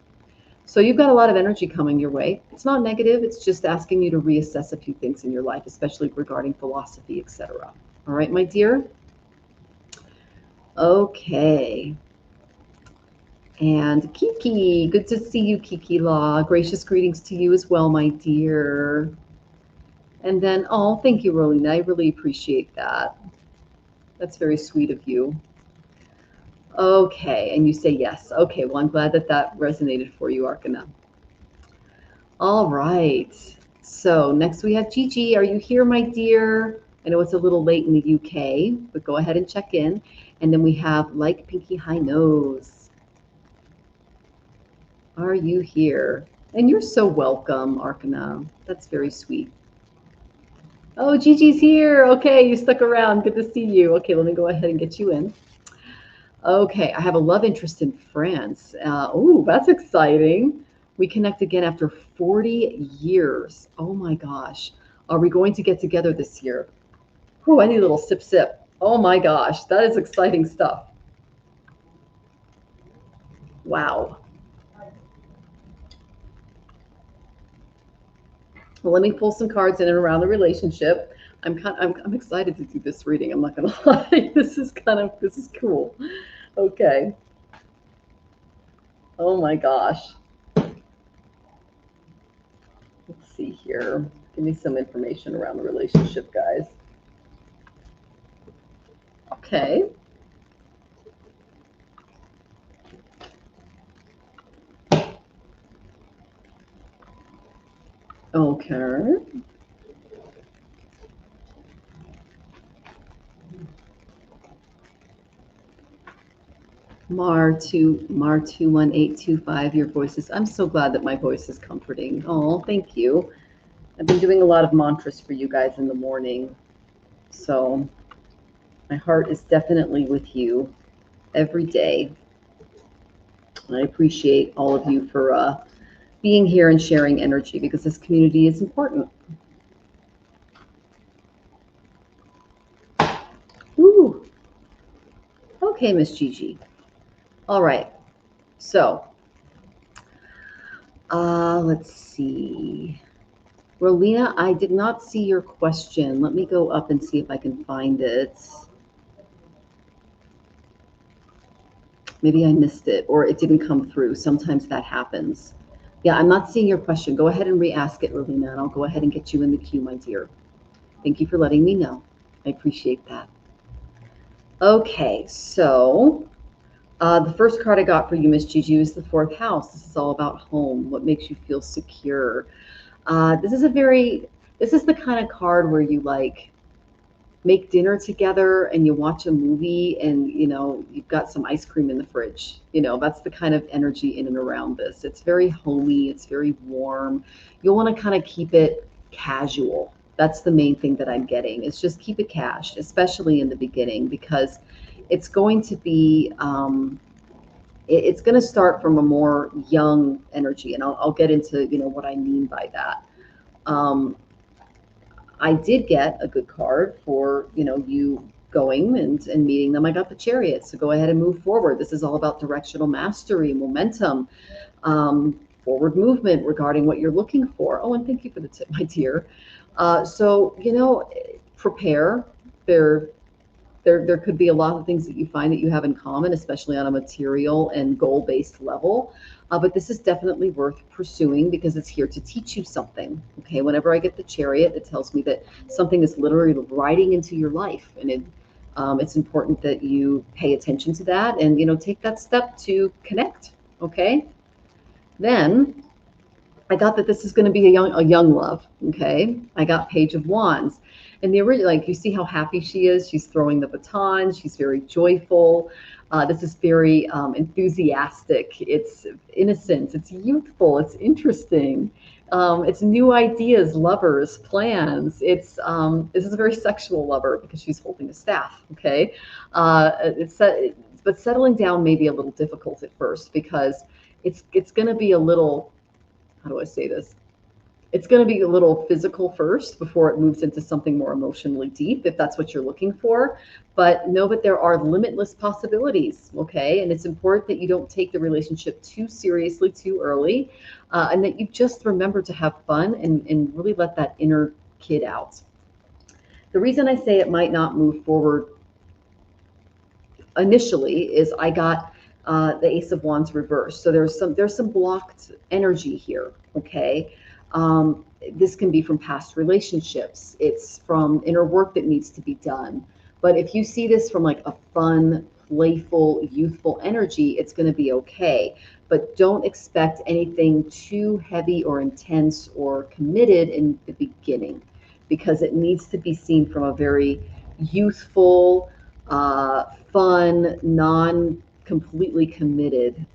So you've got a lot of energy coming your way. It's not negative. It's just asking you to reassess a few things in your life, especially regarding philosophy, etc. All right, my dear? Okay. And Kiki, good to see you, Kiki Law. Gracious greetings to you as well, my dear. And then, oh, thank you, Rolina. I really appreciate that. That's very sweet of you. Okay, and you say yes. Okay, well, I'm glad that that resonated for you, Arcana. All right. So next we have Gigi. Are you here, my dear? I know it's a little late in the UK, but go ahead and check in. And then we have Like Pinky High Nose. Are you here? And you're so welcome, Arcana. That's very sweet. Oh, Gigi's here. Okay, you stuck around. Good to see you. Okay, let me go ahead and get you in. Okay, I have a love interest in France. Oh, that's exciting. We connect again after 40 years. Oh my gosh. Are we going to get together this year? Oh, I need a little sip sip. Oh my gosh, that is exciting stuff. Wow. Well, let me pull some cards in and around the relationship. I'm excited to do this reading. I'm not gonna lie. This is cool. Okay. Oh my gosh. Let's see here. Give me some information around the relationship, guys. Okay. Okay. Mar 21825, your voice is, I'm so glad that my voice is comforting. Oh, thank you. I've been doing a lot of mantras for you guys in the morning. So my heart is definitely with you every day. And I appreciate all of you for being here and sharing energy, because this community is important. Ooh. Okay, Miss Gigi. All right. So, let's see. Rolina, I did not see your question. Let me go up and see if I can find it. Maybe I missed it, or it didn't come through. Sometimes that happens. Yeah, I'm not seeing your question. Go ahead and re-ask it, Rolina, and I'll go ahead and get you in the queue, my dear. Thank you for letting me know. I appreciate that. Okay, so the first card I got for you, Miss Gigi, is the 4th house. This is all about home. What makes you feel secure? This is the kind of card where you like make dinner together and you watch a movie and, you know, you've got some ice cream in the fridge. You know, that's the kind of energy in and around this. It's very homey. It's very warm. You'll want to kind of keep it casual. That's the main thing that I'm getting. It's just keep it cash, especially in the beginning, because it's going to be, it's going to start from a more young energy. And I'll get into, you know, what I mean by that. I did get a good card for, you know, you going and meeting them. I got the Chariot, so go ahead and move forward. This is all about directional mastery, momentum, forward movement regarding what you're looking for. Oh, and thank you for the tip, my dear. So, you know, prepare. There could be a lot of things that you find that you have in common, especially on a material and goal-based level. But this is definitely worth pursuing because it's here to teach you something. Okay, whenever I get the Chariot, it tells me that something is literally riding into your life, and it's important that you pay attention to that and, you know, take that step to connect. Okay, then I got that this is going to be a young love. Okay, I got Page of Wands. And the original, like, you see how happy she is. She's throwing the baton. She's very joyful. This is very enthusiastic. It's innocent. It's youthful. It's interesting. It's new ideas, lovers, plans. This is a very sexual lover because she's holding a staff. Okay, but settling down may be a little difficult at first because it's going to be a little, how do I say this? It's going to be a little physical first before it moves into something more emotionally deep, if that's what you're looking for. But know that there are limitless possibilities, okay? And it's important that you don't take the relationship too seriously too early, and that you just remember to have fun and really let that inner kid out. The reason I say it might not move forward initially is I got the Ace of Wands reversed. So there's some blocked energy here, okay? This can be from past relationships. It's from inner work that needs to be done. But if you see this from like a fun, playful, youthful energy, it's going to be okay. But don't expect anything too heavy or intense or committed in the beginning, because it needs to be seen from a very youthful, fun, completely committed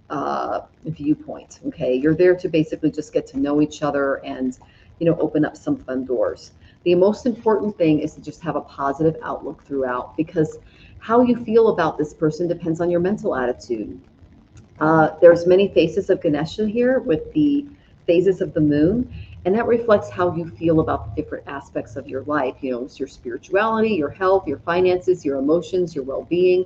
viewpoint. Okay, you're there to basically just get to know each other and, you know, open up some fun doors. The most important thing is to just have a positive outlook throughout, because how you feel about this person depends on your mental attitude. There's many faces of Ganesha here with the phases of the moon, and that reflects how you feel about the different aspects of your life. You know, it's your spirituality, your health, your finances, your emotions, your well-being.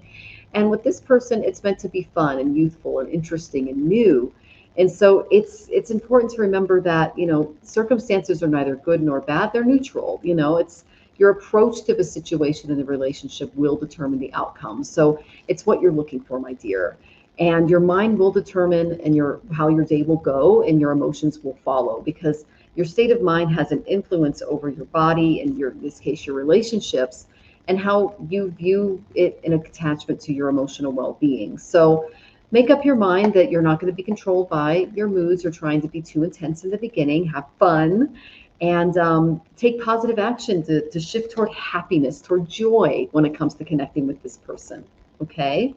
And with this person, it's meant to be fun and youthful and interesting and new. And so it's important to remember that, you know, circumstances are neither good nor bad, they're neutral. You know, it's your approach to the situation and the relationship will determine the outcome. So it's what you're looking for, my dear. And your mind will determine and how your day will go, and your emotions will follow, because your state of mind has an influence over your body and in this case, your relationships, and how you view it in attachment to your emotional well-being. So make up your mind that you're not going to be controlled by your moods or trying to be too intense in the beginning. Have fun and take positive action to shift toward happiness, toward joy when it comes to connecting with this person. Okay.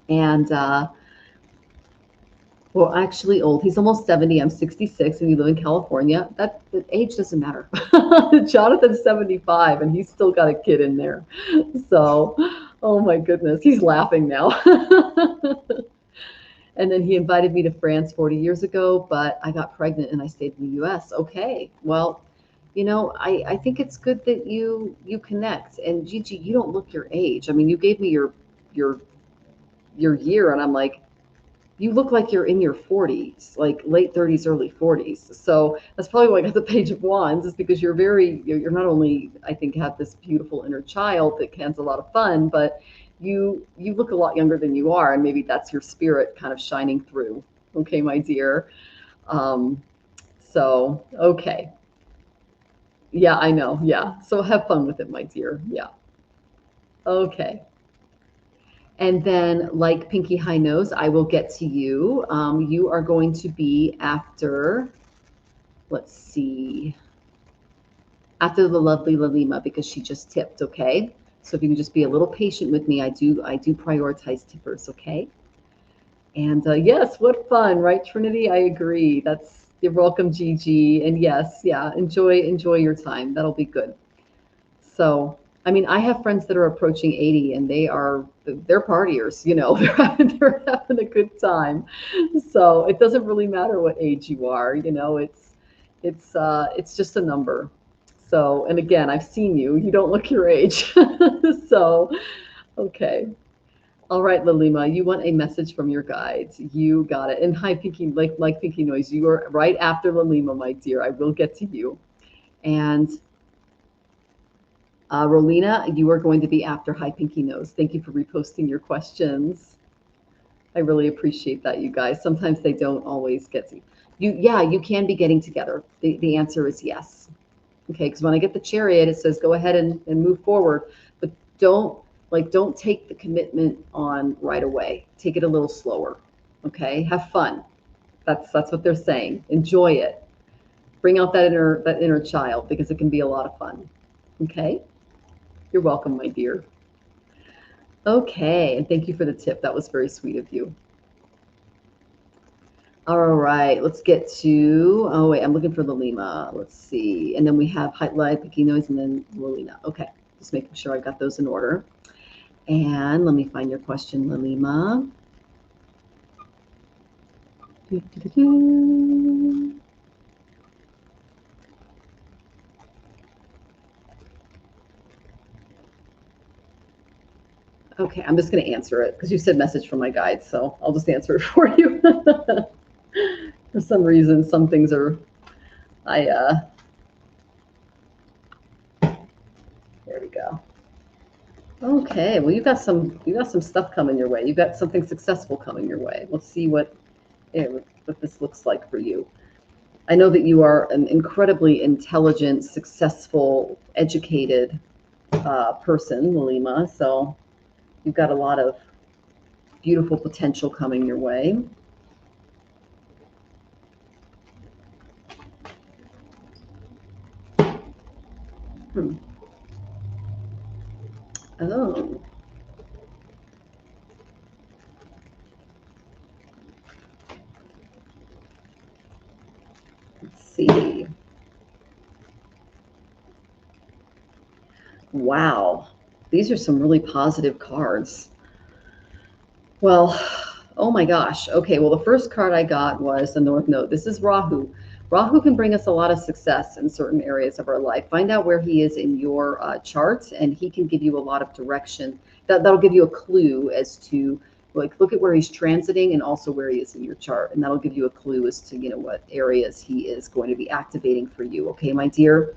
And well, actually old. He's almost 70. I'm 66, and we live in California. That age doesn't matter. Jonathan's 75, and he's still got a kid in there. So, oh my goodness, he's laughing now. And then he invited me to France 40 years ago, but I got pregnant and I stayed in the U.S. Okay, well, you know, I think it's good that you connect. And Gigi, you don't look your age. I mean, you gave me your year, and I'm like, you look like you're in your 40s, like late 30s, early 40s. So that's probably why I got the Page of Wands, is because you're not only, I think, have this beautiful inner child that has a lot of fun, but you look a lot younger than you are, and maybe that's your spirit kind of shining through. Okay, my dear. So, okay. Yeah, I know. Yeah. So have fun with it, my dear. Yeah. Okay. And then, like Pinky High Nose, I will get to you. You are going to be after, let's see, after the lovely Lalima, because she just tipped, okay? So if you can just be a little patient with me, I do prioritize tippers, okay? And yes, what fun, right, Trinity? I agree. You're welcome, Gigi. And yes, yeah, enjoy your time. That'll be good. So, I mean, I have friends that are approaching 80, and they're partiers, you know, they're having a good time. So it doesn't really matter what age you are, you know, it's just a number. So, and again, I've seen you don't look your age. So, okay. All right, Lalima, you want a message from your guides. You got it. And hi, Pinky, like Pinky Noise, you are right after Lalima, my dear. I will get to you. And Rolina, you are going to be after High Pinky Nose. Thank you for reposting your questions. I really appreciate that, you guys. Sometimes they don't always get to you. Yeah, you can be getting together. The answer is yes. Okay, because when I get the Chariot, it says go ahead and move forward, but don't take the commitment on right away. Take it a little slower. Okay, have fun. That's what they're saying. Enjoy it. Bring out that inner child, because it can be a lot of fun. Okay. You're welcome, my dear. Okay, and thank you for the tip. That was very sweet of you. All right, let's get to, oh wait, I'm looking for Lalima. Let's see. And then we have Highlight, Pinky Noise, and then Lalina. Okay, just making sure I got those in order. And let me find your question, Lalima. Okay, I'm just going to answer it because you said message from my guide, so I'll just answer it for you. For some reason, some things are, there we go. Okay, well, you got some stuff coming your way. You got something successful coming your way. Let's see what this looks like for you. I know that you are an incredibly intelligent, successful, educated person, Lalima, so you've got a lot of beautiful potential coming your way. Oh. Let's see. Wow. These are some really positive cards. Well, Oh my gosh. Okay, well, the first card I got was the North Node. This is Rahu. Rahu can bring us a lot of success in certain areas of our life. Find out where he is in your chart, and he can give you a lot of direction. That'll give you a clue as to, like, look at where he's transiting and also where he is in your chart, and that'll give you a clue as to, you know, what areas he is going to be activating for you. Okay, my dear.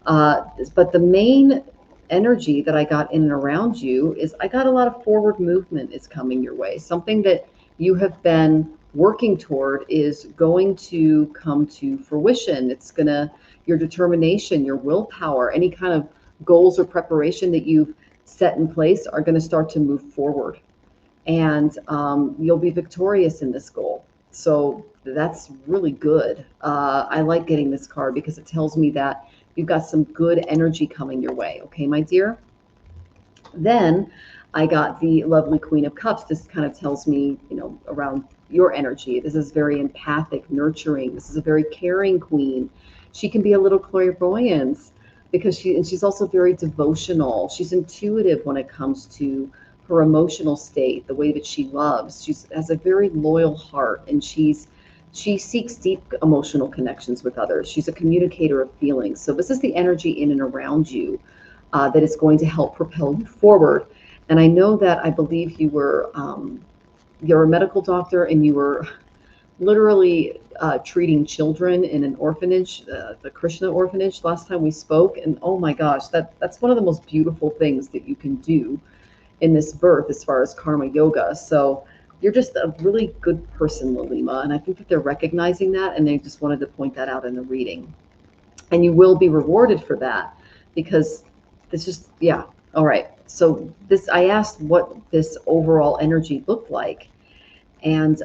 But the main energy that I got in and around you is I got a lot of forward movement is coming your way. Something that you have been working toward is going to come to fruition. It's gonna, your determination, your willpower, any kind of goals or preparation that you've set in place are going to start to move forward, and you'll be victorious in this goal. So that's really good. I like getting this card because it tells me that you've got some good energy coming your way. Okay, my dear. Then I got the lovely Queen of Cups. This kind of tells me, you know, around your energy. This is very empathic, nurturing. This is a very caring queen. She can be a little clairvoyant because she's also very devotional. She's intuitive when it comes to her emotional state, the way that she loves. She has a very loyal heart, and she seeks deep emotional connections with others. She's a communicator of feelings. So this is the energy in and around you that is going to help propel you forward. And I know that I believe you're a medical doctor, and you were literally treating children in an orphanage, the Krishna orphanage, last time we spoke. And oh my gosh, that's one of the most beautiful things that you can do in this birth as far as karma yoga. So you're just a really good person, Lalima, and I think that they're recognizing that, and they just wanted to point that out in the reading. And you will be rewarded for that, because this just, yeah. All right. So this, I asked what this overall energy looked like, and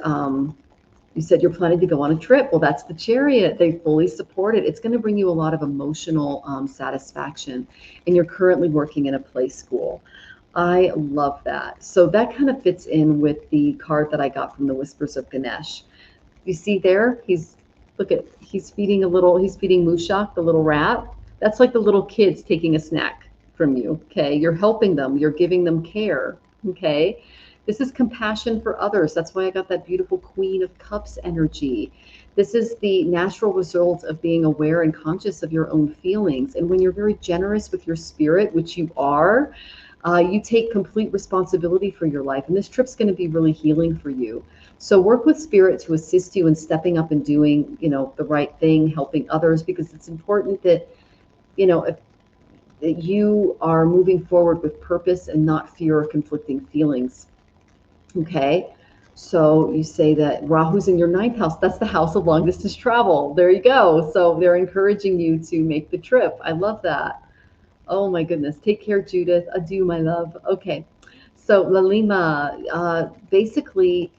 you said you're planning to go on a trip. Well, that's the Chariot. They fully support it. It's going to bring you a lot of emotional satisfaction, and you're currently working in a play school. I love that. So that kind of fits in with the card that I got from the Whispers of Ganesh. You see there, he's feeding Mushak, the little rat. That's like the little kids taking a snack from you. Okay, you're helping them, you're giving them care. Okay, this is compassion for others. That's why I got that beautiful Queen of Cups energy. This is the natural result of being aware and conscious of your own feelings. And when you're very generous with your spirit, which you are, you take complete responsibility for your life. And this trip's going to be really healing for you. So work with spirit to assist you in stepping up and doing, you know, the right thing, helping others, because it's important that, you know, that you are moving forward with purpose and not fear or conflicting feelings. Okay. So you say that Rahu's in your 9th house. That's the house of long distance travel. There you go. So they're encouraging you to make the trip. I love that. Oh my goodness. Take care, Judith. Adieu, my love. Okay. So Lalima, basically,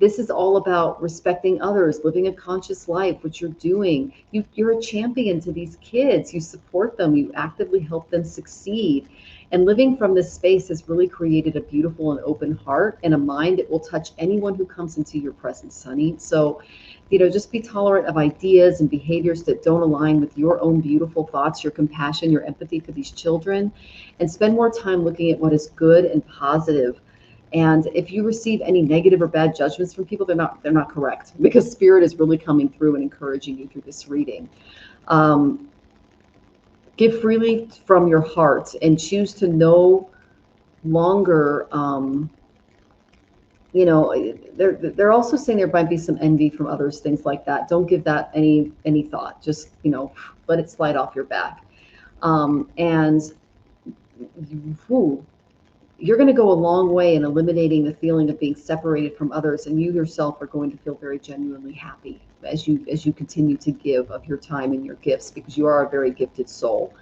this is all about respecting others, living a conscious life, which you're doing. You're a champion to these kids. You support them. You actively help them succeed. And living from this space has really created a beautiful and open heart and a mind that will touch anyone who comes into your presence, honey. So, you know, just be tolerant of ideas and behaviors that don't align with your own beautiful thoughts, your compassion, your empathy for these children, and spend more time looking at what is good and positive. And if you receive any negative or bad judgments from people, they're not correct, because spirit is really coming through and encouraging you through this reading. Give freely from your heart and choose to no longer, you know, they're also saying there might be some envy from others, things like that. Don't give that any thought. Just, you know, let it slide off your back. And you're going to go a long way in eliminating the feeling of being separated from others, and you yourself are going to feel very genuinely happy as you continue to give of your time and your gifts, because you are a very gifted soul.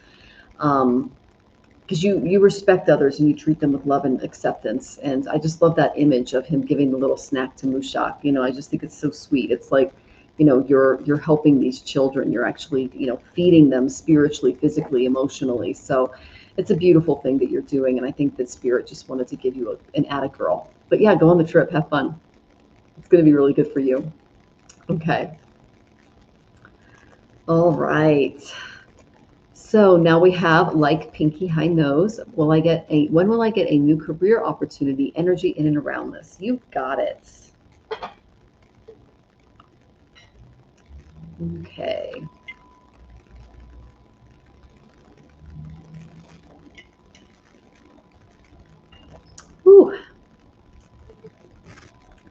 Because you respect others and you treat them with love and acceptance. And I just love that image of him giving the little snack to Mushak. You know, I just think it's so sweet. It's like, you know, you're helping these children. You're actually, you know, feeding them spiritually, physically, emotionally. So it's a beautiful thing that you're doing. And I think that spirit just wanted to give you an atta girl. But yeah, go on the trip, have fun. It's going to be really good for you. Okay. All right. So now we have, like Pinky High Nose, when will I get a new career opportunity, energy in and around this? You got it. Okay. Whew.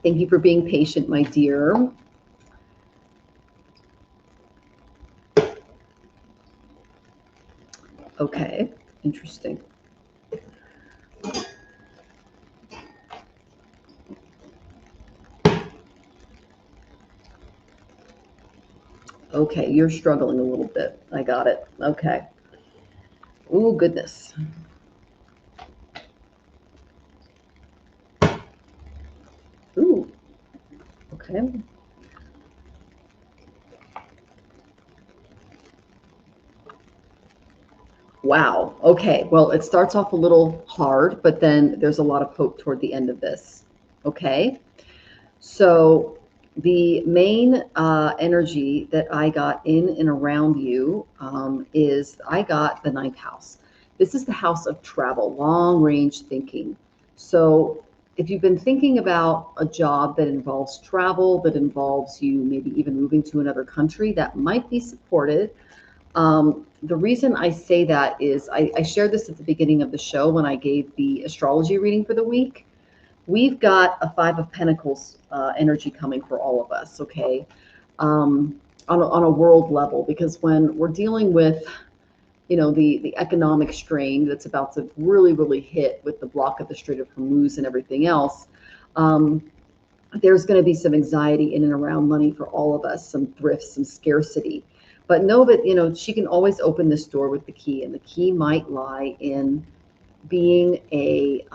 Thank you for being patient, my dear. Okay, interesting. Okay, you're struggling a little bit. I got it. Okay. Oh, goodness. Ooh, okay. Wow. Okay. Well, it starts off a little hard, but then there's a lot of hope toward the end of this. Okay. So the main energy that I got in and around you is I got the ninth house. This is the house of travel, long range thinking. So if you've been thinking about a job that involves travel, that involves you maybe even moving to another country, that might be supported. The reason I say that is I shared this at the beginning of the show when I gave the astrology reading for the week. We've got a Five of Pentacles energy coming for all of us, okay, on a world level, because when we're dealing with, you know, the economic strain that's about to really hit with the block of the Strait of Hormuz and everything else, there's going to be some anxiety in and around money for all of us, some thrift, some scarcity. But know that, you know, she can always open this door with the key, and the key might lie in being a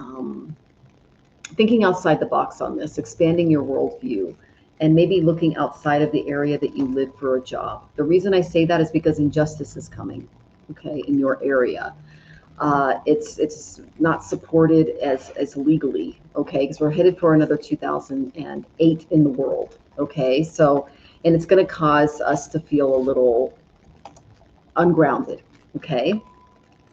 thinking outside the box on this, expanding your worldview, and maybe looking outside of the area that you live for a job. The reason I say that is because injustice is coming, okay, in your area. It's not supported as legally, okay, because we're headed for another 2008 in the world, okay? So, and it's going to cause us to feel a little ungrounded, okay?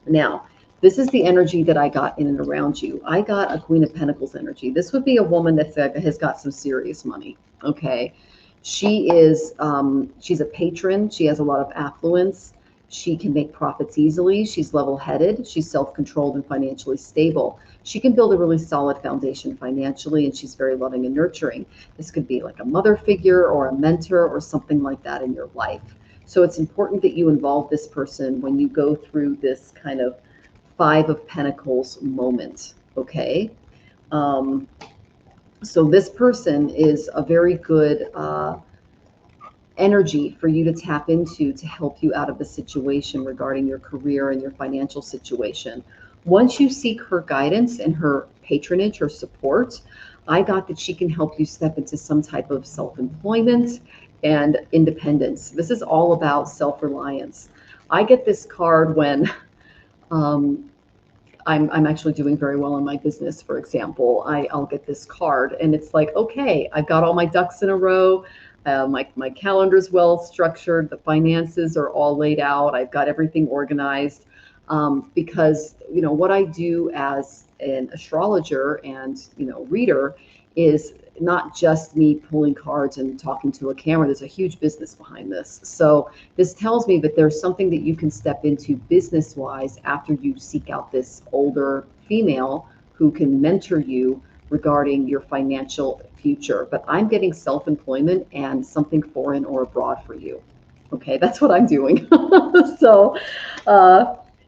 Now, this is the energy that I got in and around you. I got a Queen of Pentacles energy. This would be a woman that has got some serious money, okay? She is, she's a patron. She has a lot of affluence. She can make profits easily. She's level-headed. She's self-controlled and financially stable. She can build a really solid foundation financially, and she's very loving and nurturing. This could be like a mother figure or a mentor or something like that in your life. So it's important that you involve this person when you go through this kind of Five of Pentacles moment, okay? So this person is a very good energy for you to tap into to help you out of the situation regarding your career and your financial situation. Once you seek her guidance and her patronage or support, I got that she can help you step into some type of self-employment and independence. This is all about self-reliance. I get this card when I'm actually doing very well in my business, for example. I'll get this card and it's like, okay, I've got all my ducks in a row. My calendar's well structured. The finances are all laid out. I've got everything organized because, you know, what I do as an astrologer and, you know, reader is not just me pulling cards and talking to a camera. There's a huge business behind this. So this tells me that there's something that you can step into business-wise after you seek out this older female who can mentor you regarding your financial future. But I'm getting self-employment and something foreign or abroad for you. Okay, that's what I'm doing. So,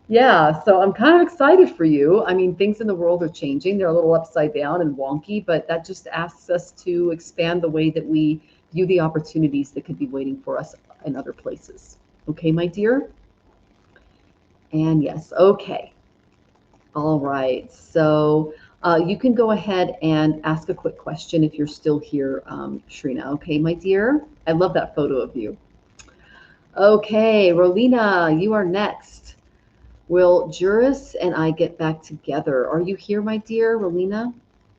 yeah, so I'm kind of excited for you. I mean, things in the world are changing. They're a little upside down and wonky, but that just asks us to expand the way that we view the opportunities that could be waiting for us in other places. Okay, my dear? And yes, okay. All right, so you can go ahead and ask a quick question if you're still here, Shrina. Okay, my dear? I love that photo of you. Okay, Rolina, you are next. Will Juris and I get back together? Are you here, my dear? Rolina,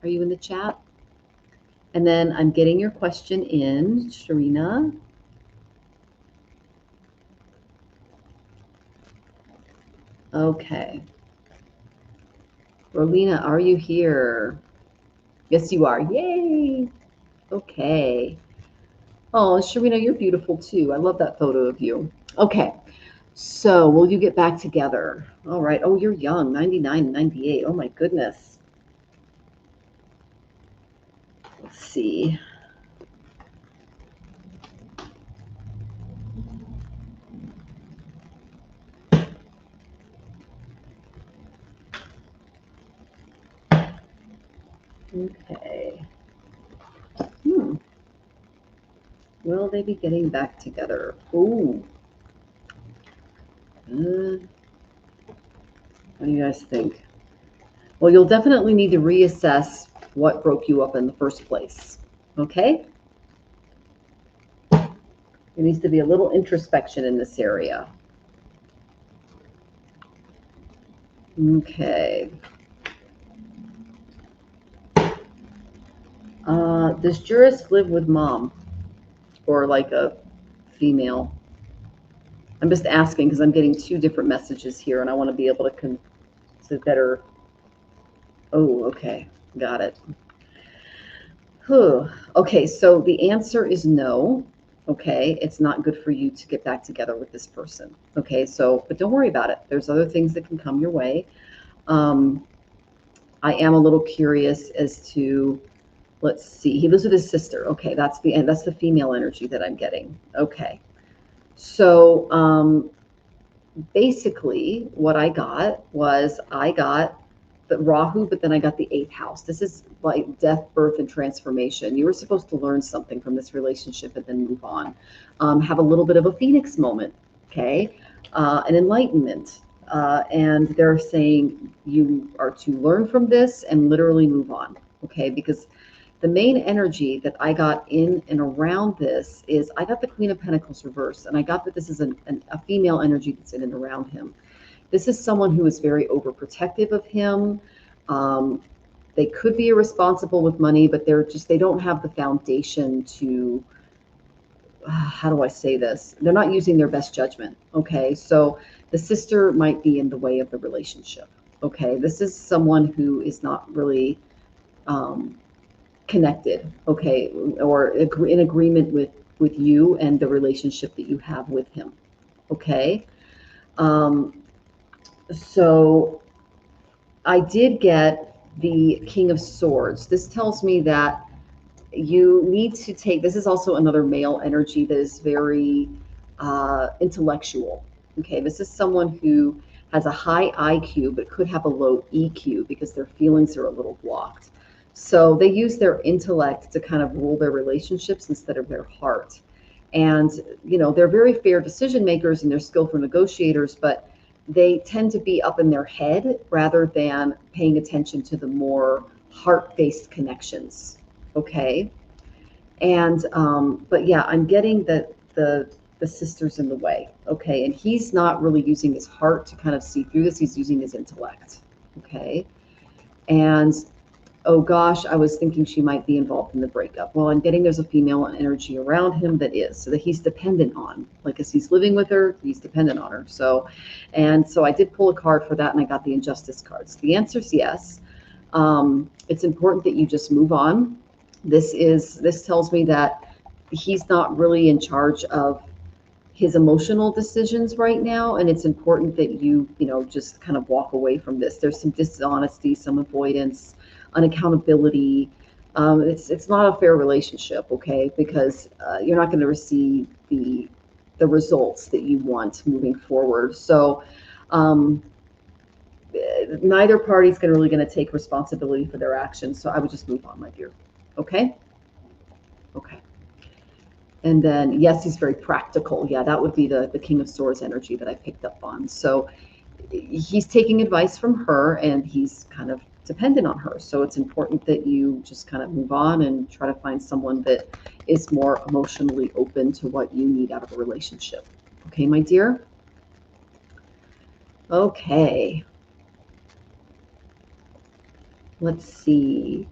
are you in the chat? And then I'm getting your question in, Sharina. Okay. Rolina, are you here? Yes, you are. Yay. Okay. Oh, Sharina, you're beautiful too. I love that photo of you. Okay. So will you get back together? All right. Oh, you're young, 99, 98. Oh my goodness. Let's see. Okay. Will they be getting back together? Ooh. What do you guys think? Well, you'll definitely need to reassess what broke you up in the first place. Okay? There needs to be a little introspection in this area. Okay. Does Juris live with mom or like a female? I'm just asking because I'm getting two different messages here and I want to be able to better. Oh, okay. Got it. Whew. Okay, so the answer is no. Okay, it's not good for you to get back together with this person. Okay, so, but don't worry about it. There's other things that can come your way. I am a little curious as to, let's see, he lives with his sister. Okay, that's the female energy that I'm getting. Okay, so basically what I got the Rahu, but then I got the 8th house. This is like death, birth, and transformation. You were supposed to learn something from this relationship and then move on. Have a little bit of a phoenix moment, okay? An enlightenment. And they're saying you are to learn from this and literally move on, okay? Because the main energy that I got in and around this is I got the Queen of Pentacles reversed, and I got that this is a female energy that's in and around him. This is someone who is very overprotective of him. They could be irresponsible with money, but they don't have the foundation to, how do I say this? They're not using their best judgment. Okay. So the sister might be in the way of the relationship. Okay. This is someone who is not really connected. Okay. Or in agreement with you and the relationship that you have with him. Okay. So I did get the King of Swords. This tells me that you need to take, this is also another male energy that is very intellectual. Okay, this is someone who has a high IQ but could have a low EQ because their feelings are a little blocked. So they use their intellect to kind of rule their relationships instead of their heart. And, you know, they're very fair decision makers and they're skillful negotiators, but they tend to be up in their head rather than paying attention to the more heart-based connections. Okay. And, but yeah, I'm getting that the sister's in the way. Okay. And he's not really using his heart to kind of see through this. He's using his intellect. Okay. And, oh gosh, I was thinking she might be involved in the breakup. Well, I'm getting there's a female energy around him that is, so that he's dependent on. Like as he's living with her, he's dependent on her. So, and so I did pull a card for that and I got the injustice cards. The answer is yes. It's important that you just move on. This tells me that he's not really in charge of his emotional decisions right now. And it's important that you just kind of walk away from this. There's some dishonesty, some avoidance, unaccountability. It's not a fair relationship, okay? Because you're not going to receive the results that you want moving forward. So neither party's really going to take responsibility for their actions. So I would just move on, my dear. Okay? Okay. And then, yes, he's very practical. Yeah, that would be the King of Swords energy that I picked up on. So he's taking advice from her and he's kind of dependent on her. So it's important that you just kind of move on and try to find someone that is more emotionally open to what you need out of a relationship. Okay, my dear? Okay. Let's see.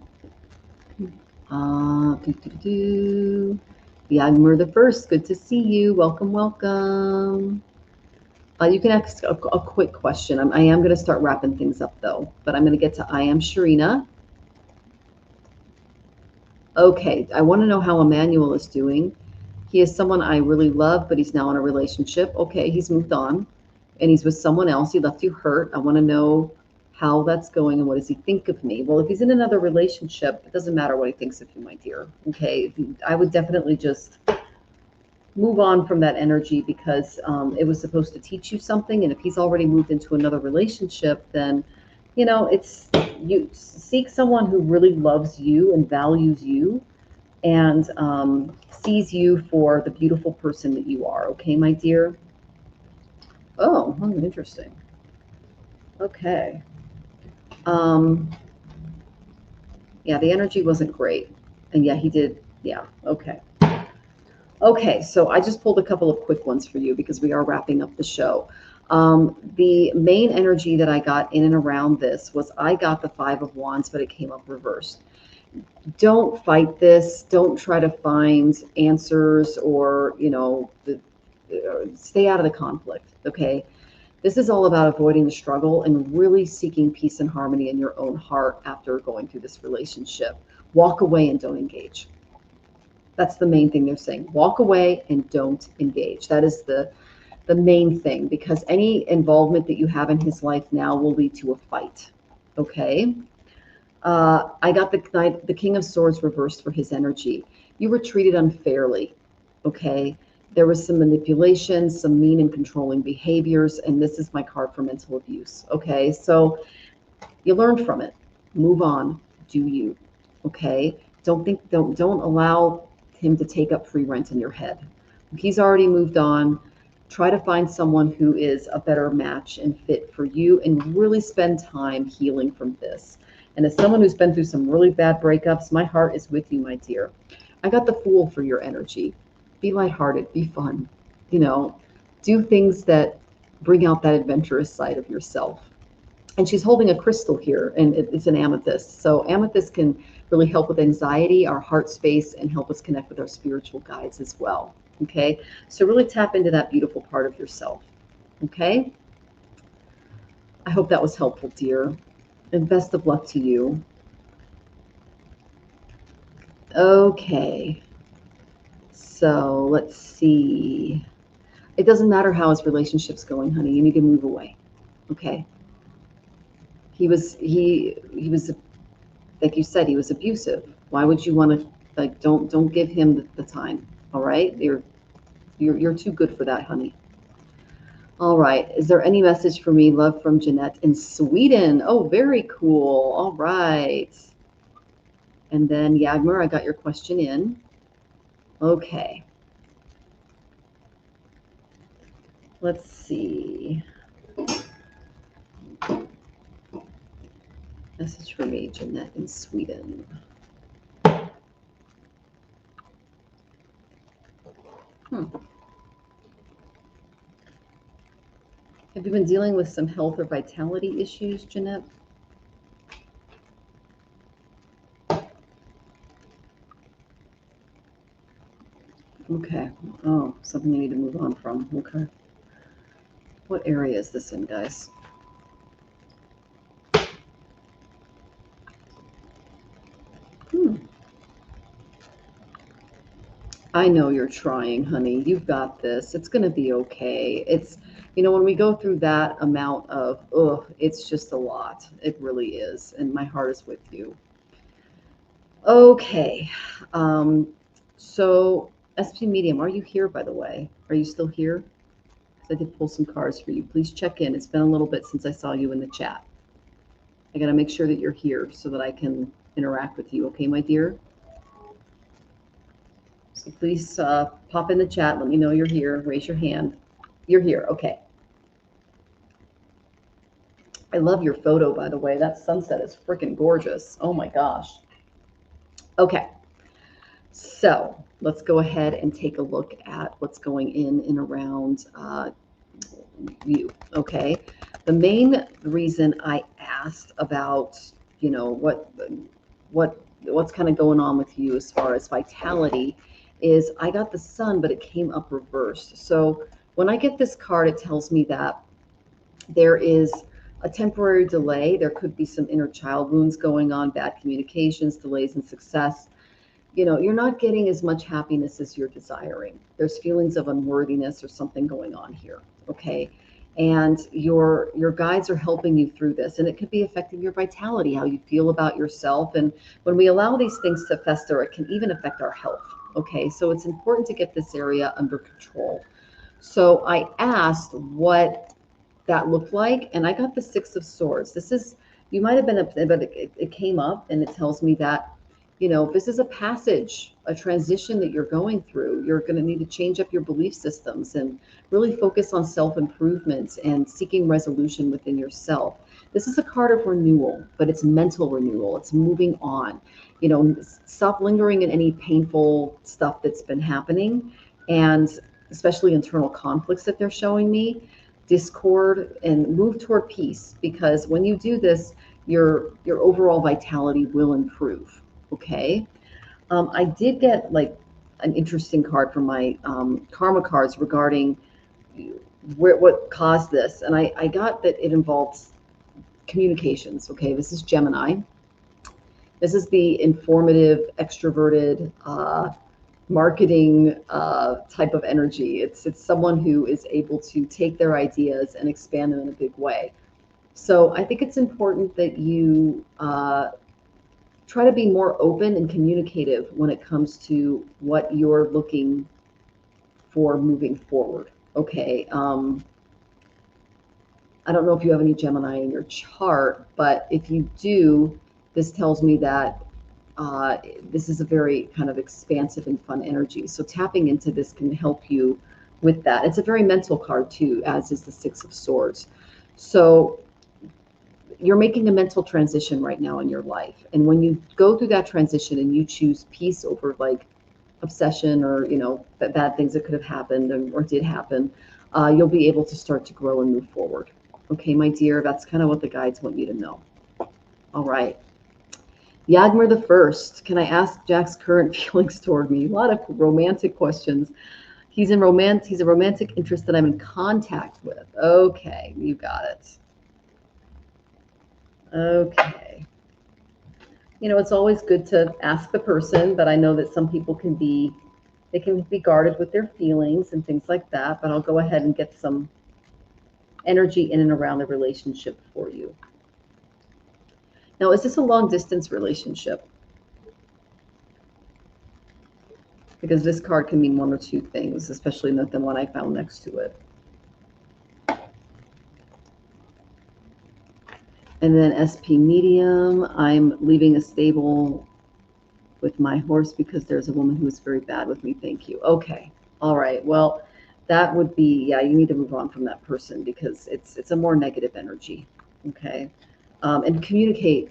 Yagmur the First, good to see you. Welcome, welcome. You can ask a quick question. I am going to start wrapping things up though, but I'm going to get to I am Sharina. Okay, I want to know how Emmanuel is doing. He is someone I really love, but he's now in a relationship. Okay, he's moved on and he's with someone else. He left you hurt. I want to know how that's going and what does he think of me? Well, if he's in another relationship, it doesn't matter what he thinks of you, my dear. Okay, I would definitely just move on from that energy because it was supposed to teach you something. And if he's already moved into another relationship, then, you know, it's, you seek someone who really loves you and values you and sees you for the beautiful person that you are. Okay, my dear? Oh, interesting. Okay. Yeah, the energy wasn't great. And yeah, he did. Yeah, okay. Okay, so I just pulled a couple of quick ones for you because we are wrapping up the show. The main energy that I got in and around this was I got the Five of Wands, but it came up reversed. Don't fight this. Don't try to find answers or, you know, stay out of the conflict, okay? This is all about avoiding the struggle and really seeking peace and harmony in your own heart after going through this relationship. Walk away and don't engage. That's the main thing they're saying. Walk away and don't engage. That is the main thing, because any involvement that you have in his life now will lead to a fight. Okay. I got the King of Swords reversed for his energy. You were treated unfairly. Okay. There was some manipulation, some mean and controlling behaviors, and this is my card for mental abuse. Okay. So you learned from it. Move on. Do you. Okay. Don't allow him to take up free rent in your head. He's already moved on. Try to find someone who is a better match and fit for you, and really spend time healing from this. And as someone who's been through some really bad breakups, my heart is with you, my dear. I got the Fool for your energy. Be lighthearted, be fun, you know, do things that bring out that adventurous side of yourself. And she's holding a crystal here, and it's an amethyst. So amethyst can really help with anxiety, our heart space, and help us connect with our spiritual guides as well. Okay, so really tap into that beautiful part of yourself. Okay, I hope that was helpful, dear, and best of luck to you. Okay, so let's see. It doesn't matter how his relationship's going, honey. You need to move away. Okay. He was like you said, he was abusive. Why would you want to, like, don't give him the time. All right, you're too good for that, honey. All right, is there any message for me? Love from Jeanette in Sweden. Oh, very cool. All right, and then Yagmar, I got your question in. Okay, let's see. Message for me, Jeanette in Sweden. Have you been dealing with some health or vitality issues, Jeanette? Okay. Oh, something you need to move on from. Okay. What area is this in, guys? I know you're trying, honey. You've got this. It's going to be okay. It's, you know, when we go through that amount of, it's just a lot. It really is. And my heart is with you. Okay. So SP Medium, are you here, by the way? Are you still here? I did pull some cards for you. Please check in. It's been a little bit since I saw you in the chat. I got to make sure that you're here so that I can interact with you. Okay, my dear? So please pop in the chat. Let me know you're here. Raise your hand. You're here. Okay. I love your photo, by the way. That sunset is freaking gorgeous. Oh my gosh. Okay. So let's go ahead and take a look at what's going in and around you. Okay. The main reason I asked about, you know, what's kind of going on with you as far as vitality is I got the Sun, but it came up reversed. So when I get this card, it tells me that there is a temporary delay. There could be some inner child wounds going on, bad communications, delays in success. you're not getting as much happiness as you're desiring. There's feelings of unworthiness or something going on here, okay? And your guides are helping you through this, and it could be affecting your vitality, how you feel about yourself. And when we allow these things to fester, it can even affect our health, okay? So it's important to get this area under control. So I asked what that looked like, and I got the Six of Swords. This is, you might have been upset, but it came up, and it tells me that, this is a passage, a transition that you're going through. You're going to need to change up your belief systems and really focus on self-improvement and seeking resolution within yourself. This is a card of renewal, but it's mental renewal. It's moving on. Stop lingering in any painful stuff that's been happening, and especially internal conflicts that they're showing me, discord, and move toward peace, because when you do this, your overall vitality will improve. Okay. I did get like an interesting card from my karma cards regarding what caused this. And I got that it involves communications. Okay. This is Gemini. This is the informative, extroverted, marketing type of energy. It's someone who is able to take their ideas and expand them in a big way. So I think it's important that you try to be more open and communicative when it comes to what you're looking for moving forward. Okay. I don't know if you have any Gemini in your chart, but if you do, this tells me that this is a very kind of expansive and fun energy. So tapping into this can help you with that. It's a very mental card too, as is the Six of Swords. So you're making a mental transition right now in your life. And when you go through that transition and you choose peace over like obsession or, bad things that could have happened or did happen, you'll be able to start to grow and move forward. Okay, my dear, that's kind of what the guides want you to know. All right. Yagmur the First, can I ask Jack's current feelings toward me? A lot of romantic questions. He's a romantic interest that I'm in contact with. Okay, you got it. Okay. It's always good to ask the person, but I know that some people can be guarded with their feelings and things like that, but I'll go ahead and get some energy in and around the relationship for you. Now, is this a long distance relationship? Because this card can mean one or two things, especially the one I found next to it. And then SP medium, I'm leaving a stable with my horse because there's a woman who is very bad with me. Thank you. Okay. All right. Well, that would be, yeah, you need to move on from that person because it's a more negative energy. Okay. And communicate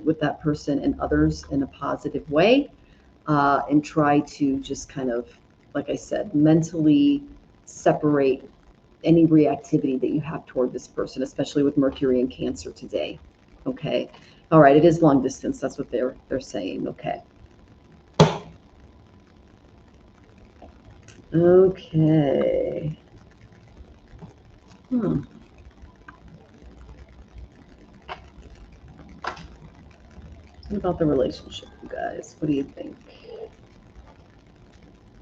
with that person and others in a positive way, and try to just kind of, like I said, mentally separate any reactivity that you have toward this person, especially with Mercury and Cancer today. Okay. All right. It is long distance. That's what they're saying. Okay. Okay. What about the relationship, you guys? What do you think?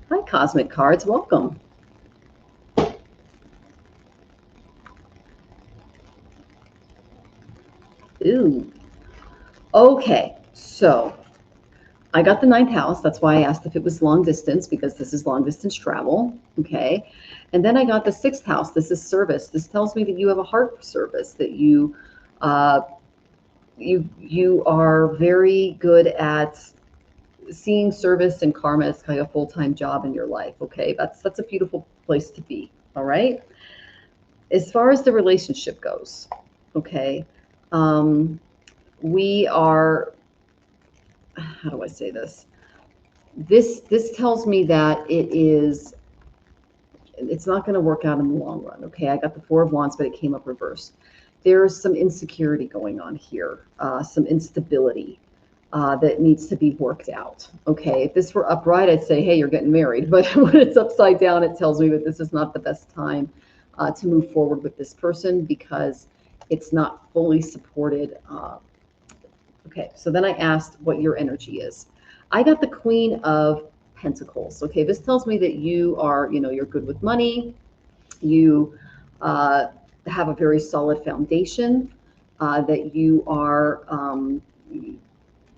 Hi, Cosmic Cards. Welcome. Ooh. Okay, so I got the 9th house. That's why I asked if it was long distance, because this is long distance travel. Okay. And then I got the 6th house. This is service. This tells me that you have a heart for service, that you are very good at seeing service and karma as kind of a full-time job in your life. Okay. That's a beautiful place to be. All right. As far as the relationship goes. Okay. We are, how do I say this? This tells me that it's not going to work out in the long run. Okay. I got the 4 of Wands, but it came up reversed. There's some insecurity going on here, some instability that needs to be worked out. Okay. If this were upright, I'd say, hey, you're getting married. But when it's upside down, it tells me that this is not the best time to move forward with this person because it's not fully supported. Okay, so then I asked what your energy is. I got the Queen of Pentacles. Okay, this tells me that you are, you're good with money. You have a very solid foundation, that you are,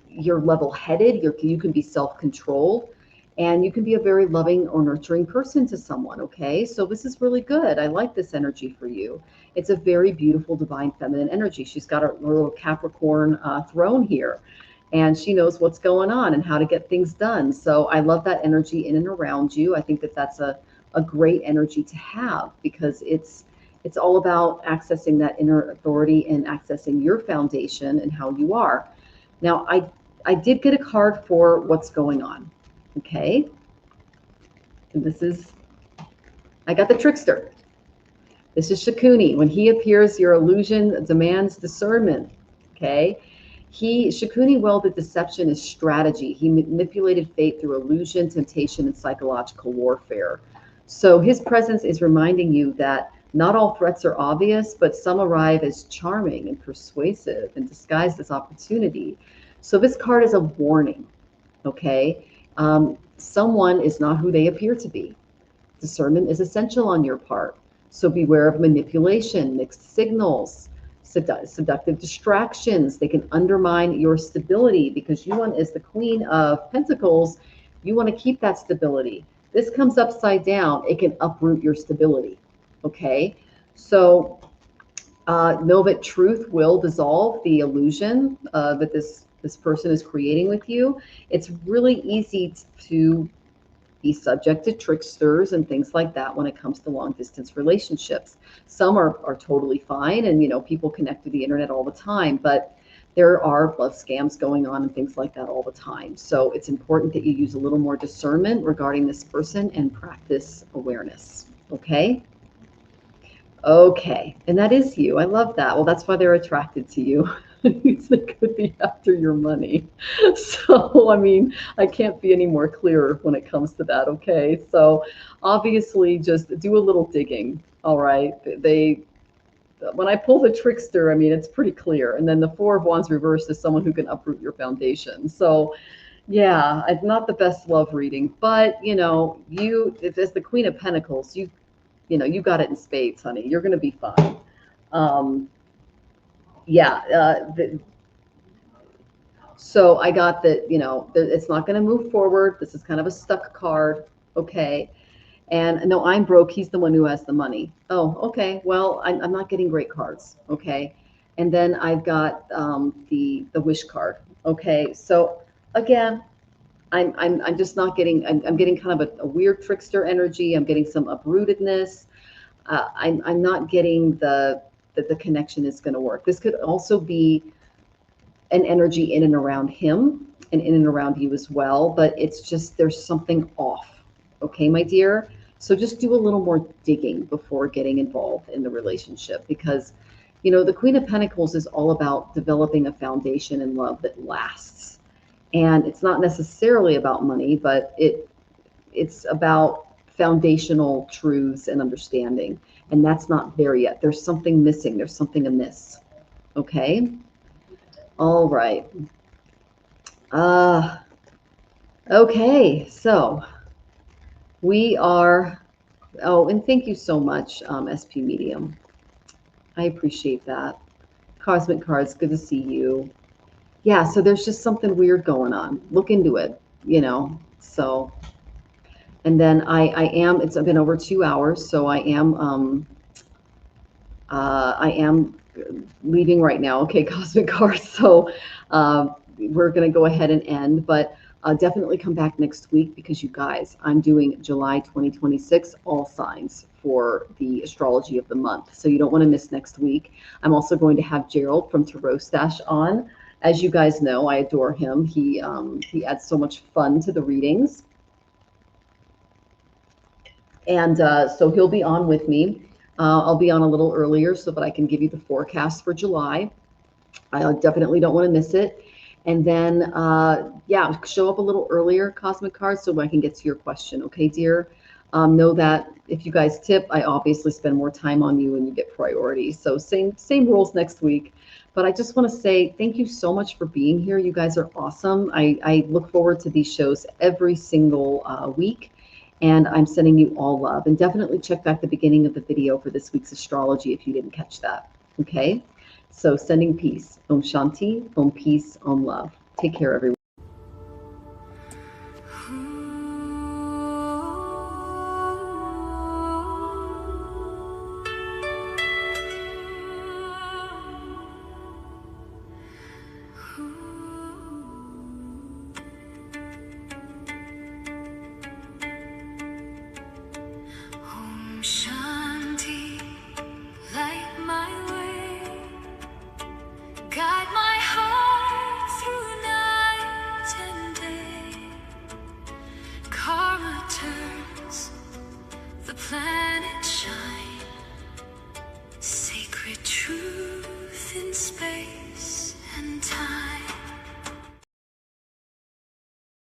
you're level-headed, you can be self-controlled, and you can be a very loving or nurturing person to someone, okay? So this is really good. I like this energy for you. It's a very beautiful, divine feminine energy. She's got a little Capricorn throne here, and she knows what's going on and how to get things done. So I love that energy in and around you. I think that that's a great energy to have, because it's all about accessing that inner authority and accessing your foundation and how you are. Now, I did get a card for what's going on, okay? And I got the Trickster. This is Shakuni. When he appears, your illusion demands discernment, okay? Shakuni wielded deception as strategy. He manipulated fate through illusion, temptation, and psychological warfare. So his presence is reminding you that not all threats are obvious, but some arrive as charming and persuasive and disguised as opportunity. So this card is a warning, okay? Someone is not who they appear to be. Discernment is essential on your part. So beware of manipulation, mixed signals, seductive distractions. They can undermine your stability, because you want, as the Queen of Pentacles, you want to keep that stability. This comes upside down, it can uproot your stability, okay? So know that truth will dissolve the illusion that this person is creating with you. It's really easy to be subject to tricksters and things like that when it comes to long distance relationships. Some are totally fine, and people connect to the internet all the time, but there are love scams going on and things like that all the time. So it's important that you use a little more discernment regarding this person and practice awareness, okay? Okay, and that is you. I love that. Well, that's why they're attracted to you. They could be after your money. So, I mean, I can't be any more clearer when it comes to that, okay? So, obviously, just do a little digging, all right? When I pull the Trickster, I mean, it's pretty clear. And then the Four of Wands reversed is someone who can uproot your foundation. So, yeah, it's not the best love reading, but, if as the Queen of Pentacles, you got it in spades, honey. You're going to be fine. So I got that, it's not going to move forward. This is kind of a stuck card, okay? And no, I'm broke. He's the one who has the money. Oh, okay. Well, I'm not getting great cards, okay? And then I've got the wish card, okay? So again, I'm just not getting. I'm getting kind of a weird trickster energy. I'm getting some uprootedness. I'm not getting that the connection is going to work. This could also be an energy in and around him and in and around you as well, but it's just there's something off. Okay, my dear? So just do a little more digging before getting involved in the relationship, because the Queen of Pentacles is all about developing a foundation in love that lasts. And it's not necessarily about money, but it's about foundational truths and understanding. And that's not there yet. There's something missing. There's something amiss. Okay? All right. Okay, so we are, and thank you so much, SP Medium. I appreciate that. Cosmic Cards, good to see you. Yeah, so there's just something weird going on. Look into it, so. And then it's been over 2 hours, so I am leaving right now. Okay, Cosmic Cards. So we're going to go ahead and end, but definitely come back next week, because you guys, I'm doing July 2026 all signs for the astrology of the month. So you don't want to miss next week. I'm also going to have Gerald from Tarot Stash on. As you guys know, I adore him. He adds so much fun to the readings. And so he'll be on with me. I'll be on a little earlier so that I can give you the forecast for July. I definitely don't want to miss it. And then, show up a little earlier, Cosmic Cards, so I can get to your question. Okay, dear? Know that if you guys tip, I obviously spend more time on you and you get priority. So same rules next week. But I just want to say thank you so much for being here. You guys are awesome. I look forward to these shows every single week. And I'm sending you all love. And definitely check back the beginning of the video for this week's astrology if you didn't catch that. Okay? So sending peace. Om Shanti, Om Peace, Om Love. Take care, everyone.